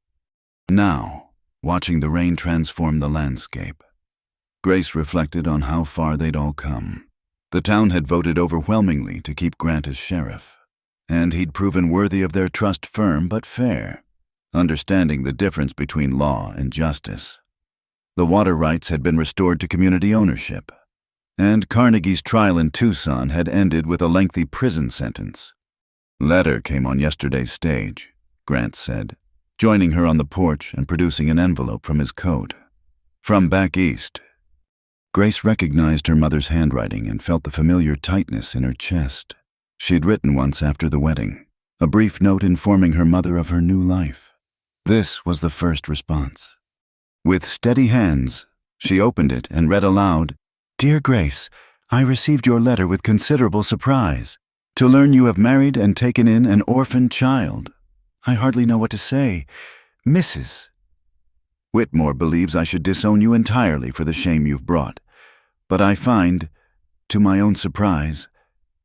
Now, watching the rain transform the landscape, Grace reflected on how far they'd all come. The town had voted overwhelmingly to keep Grant as sheriff, and he'd proven worthy of their trust, firm but fair, understanding the difference between law and justice. The water rights had been restored to community ownership, and Carnegie's trial in Tucson had ended with a lengthy prison sentence. "Letter came on yesterday's stage," Grant said, joining her on the porch and producing an envelope from his coat. "From back east." Grace recognized her mother's handwriting and felt the familiar tightness in her chest. She'd written once after the wedding, a brief note informing her mother of her new life. This was the first response. With steady hands, she opened it and read aloud, "Dear Grace, I received your letter with considerable surprise. To learn you have married and taken in an orphan child. I hardly know what to say. Mrs. Whitmore believes I should disown you entirely for the shame you've brought. But I find, to my own surprise,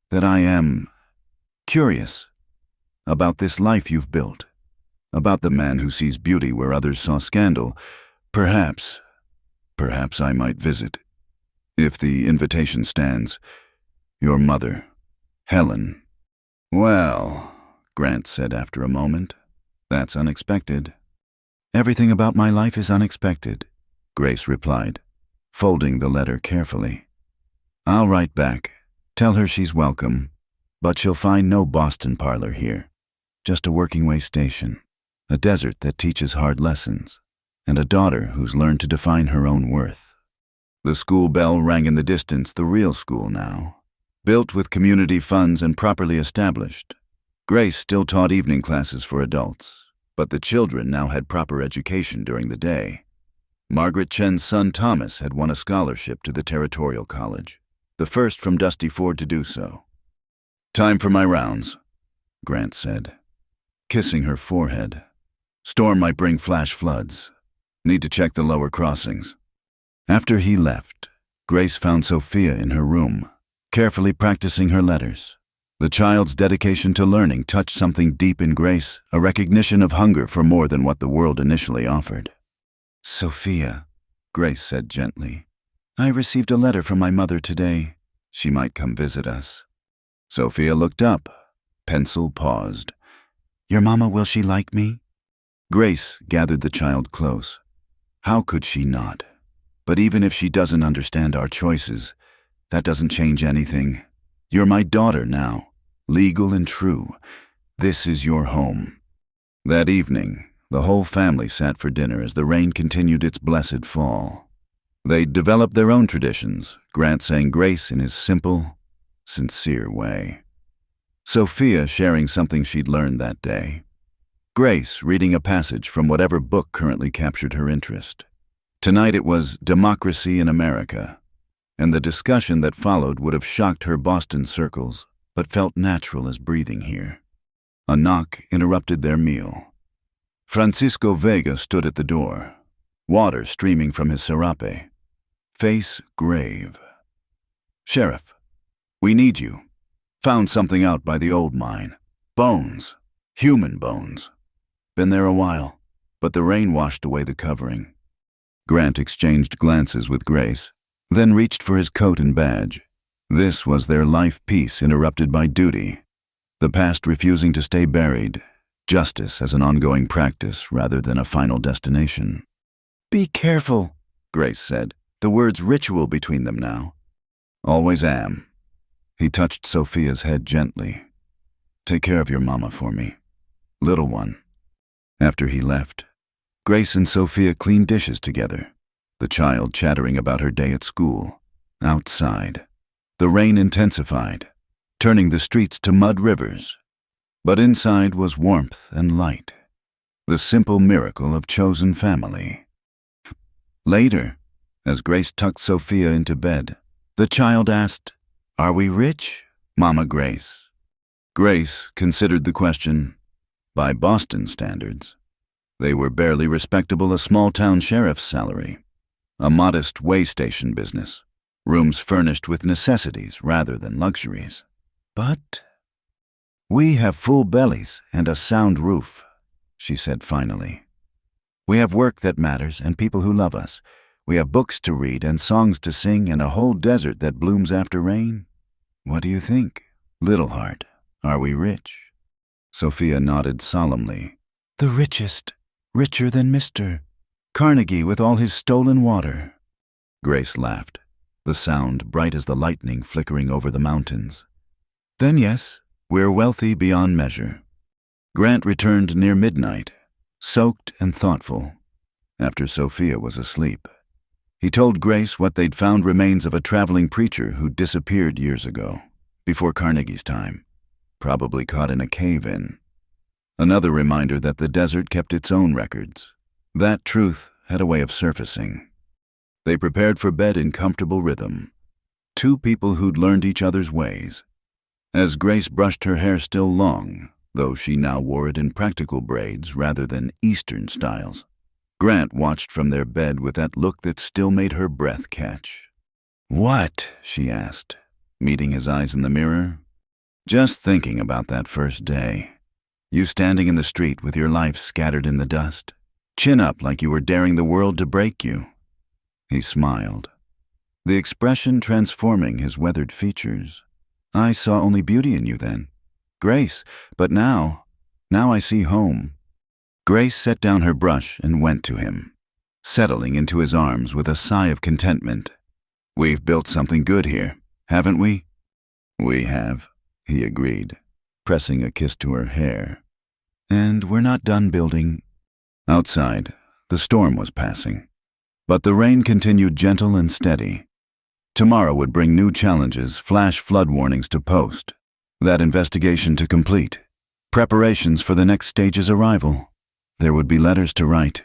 that I am curious about this life you've built, about the man who sees beauty where others saw scandal. Perhaps I might visit. If the invitation stands, your mother, Helen." "Well," Grant said after a moment, "that's unexpected." "Everything about my life is unexpected," Grace replied, folding the letter carefully. "I'll write back, tell her she's welcome, but she'll find no Boston parlor here. Just a working way station, a desert that teaches hard lessons, and a daughter who's learned to define her own worth." The school bell rang in the distance, the real school now, built with community funds and properly established. Grace still taught evening classes for adults, but the children now had proper education during the day. Margaret Chen's son Thomas had won a scholarship to the Territorial College, the first from Dusty Ford to do so. "Time for my rounds," Grant said, kissing her forehead. "Storm might bring flash floods. Need to check the lower crossings." After he left, Grace found Sophia in her room, carefully practicing her letters. The child's dedication to learning touched something deep in Grace, a recognition of hunger for more than what the world initially offered. "Sophia," Grace said gently, "I received a letter from my mother today. She might come visit us." Sophia looked up, pencil paused. "Your mama, will she like me?" Grace gathered the child close. How could she not? But even if she doesn't understand our choices, that doesn't change anything. You're my daughter now, legal and true. This is your home." That evening, the whole family sat for dinner as the rain continued its blessed fall. They'd developed their own traditions, Grant saying grace in his simple, sincere way. Sophia sharing something she'd learned that day. Grace reading a passage from whatever book currently captured her interest. Tonight it was Democracy in America, and the discussion that followed would have shocked her Boston circles, but felt natural as breathing here. A knock interrupted their meal. Francisco Vega stood at the door, water streaming from his serape, face grave. "Sheriff, we need you. Found something out by the old mine. Bones. Human bones. Been there a while, but the rain washed away the covering." Grant exchanged glances with Grace, then reached for his coat and badge. This was their life piece interrupted by duty, the past refusing to stay buried, justice as an ongoing practice rather than a final destination. "Be careful," Grace said, the words ritual between them now. "Always am." He touched Sophia's head gently. "Take care of your mama for me, little one." After he left, Grace and Sophia cleaned dishes together, the child chattering about her day at school. Outside, the rain intensified, turning the streets to mud rivers. But inside was warmth and light, the simple miracle of chosen family. Later, as Grace tucked Sophia into bed, the child asked, "Are we rich, Mama Grace?" Grace considered the question. By Boston standards, they were barely respectable, a small-town sheriff's salary, a modest way station business, rooms furnished with necessities rather than luxuries. "But we have full bellies and a sound roof," she said finally. "We have work that matters and people who love us. We have books to read and songs to sing and a whole desert that blooms after rain. What do you think, little heart? Are we rich?" Sophia nodded solemnly. "The richest, richer than Mr. Carnegie with all his stolen water." Grace laughed, the sound bright as the lightning flickering over the mountains. "Then yes, we're wealthy beyond measure." Grant returned near midnight, soaked and thoughtful, after Sophia was asleep. He told Grace what they'd found remains of a traveling preacher who disappeared years ago, before Carnegie's time, probably caught in a cave-in. Another reminder that the desert kept its own records. That truth had a way of surfacing. They prepared for bed in comfortable rhythm, two people who'd learned each other's ways. As Grace brushed her hair still long, though she now wore it in practical braids rather than Eastern styles, Grant watched from their bed with that look that still made her breath catch. "What?" she asked, meeting his eyes in the mirror. "Just thinking about that first day. You standing in the street with your life scattered in the dust, chin up like you were daring the world to break you." He smiled, the expression transforming his weathered features. "I saw only beauty in you then, Grace, but now I see home." Grace set down her brush and went to him, settling into his arms with a sigh of contentment. "We've built something good here, haven't we?" "We have," he agreed, pressing a kiss to her hair. "And we're not done building." Outside, the storm was passing, but the rain continued gentle and steady. Tomorrow would bring new challenges, flash flood warnings to post, that investigation to complete, preparations for the next stage's arrival. There would be letters to write,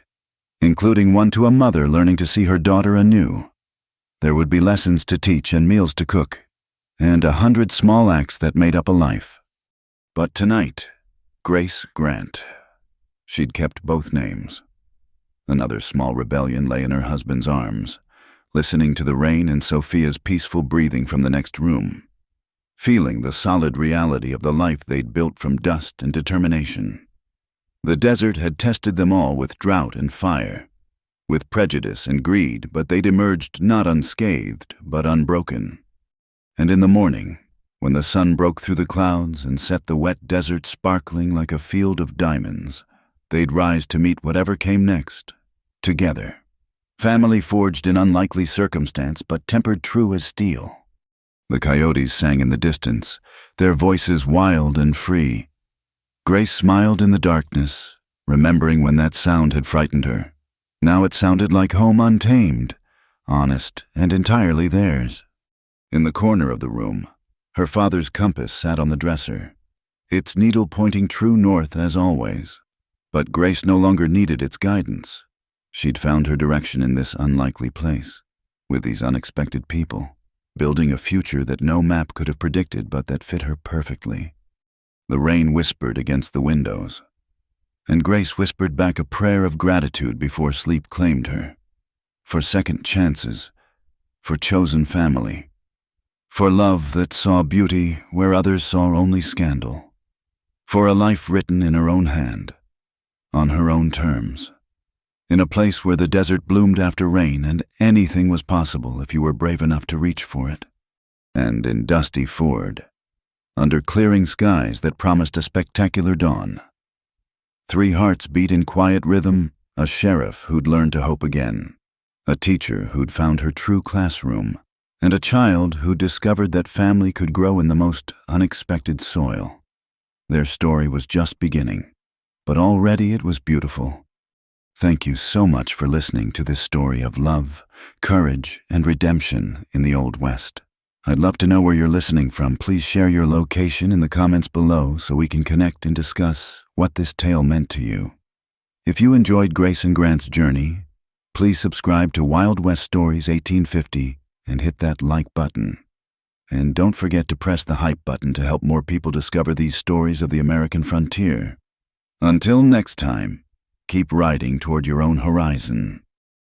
including one to a mother learning to see her daughter anew. There would be lessons to teach and meals to cook, and 100 small acts that made up a life. But tonight, Grace Grant. She'd kept both names. Another small rebellion lay in her husband's arms, listening to the rain and Sophia's peaceful breathing from the next room, feeling the solid reality of the life they'd built from dust and determination. The desert had tested them all with drought and fire, with prejudice and greed, but they'd emerged not unscathed, but unbroken. And in the morning, when the sun broke through the clouds and set the wet desert sparkling like a field of diamonds, they'd rise to meet whatever came next, together. Family forged in unlikely circumstance, but tempered true as steel. The coyotes sang in the distance, their voices wild and free. Grace smiled in the darkness, remembering when that sound had frightened her. Now it sounded like home untamed, honest, and entirely theirs. In the corner of the room, her father's compass sat on the dresser, its needle pointing true north as always. But Grace no longer needed its guidance. She'd found her direction in this unlikely place, with these unexpected people, building a future that no map could have predicted but that fit her perfectly. The rain whispered against the windows, and Grace whispered back a prayer of gratitude before sleep claimed her. For second chances, for chosen family, for love that saw beauty where others saw only scandal, for a life written in her own hand, on her own terms, in a place where the desert bloomed after rain and anything was possible if you were brave enough to reach for it. And in Dusty Ford, under clearing skies that promised a spectacular dawn, 3 hearts beat in quiet rhythm, a sheriff who'd learned to hope again, a teacher who'd found her true classroom, and a child who discovered that family could grow in the most unexpected soil. Their story was just beginning, but already it was beautiful. Thank you so much for listening to this story of love, courage, and redemption in the Old West. I'd love to know where you're listening from. Please share your location in the comments below so we can connect and discuss what this tale meant to you. If you enjoyed Grace and Grant's journey, please subscribe to Wild West Stories 1850 and hit that like button. And don't forget to press the hype button to help more people discover these stories of the American frontier. Until next time, keep riding toward your own horizon.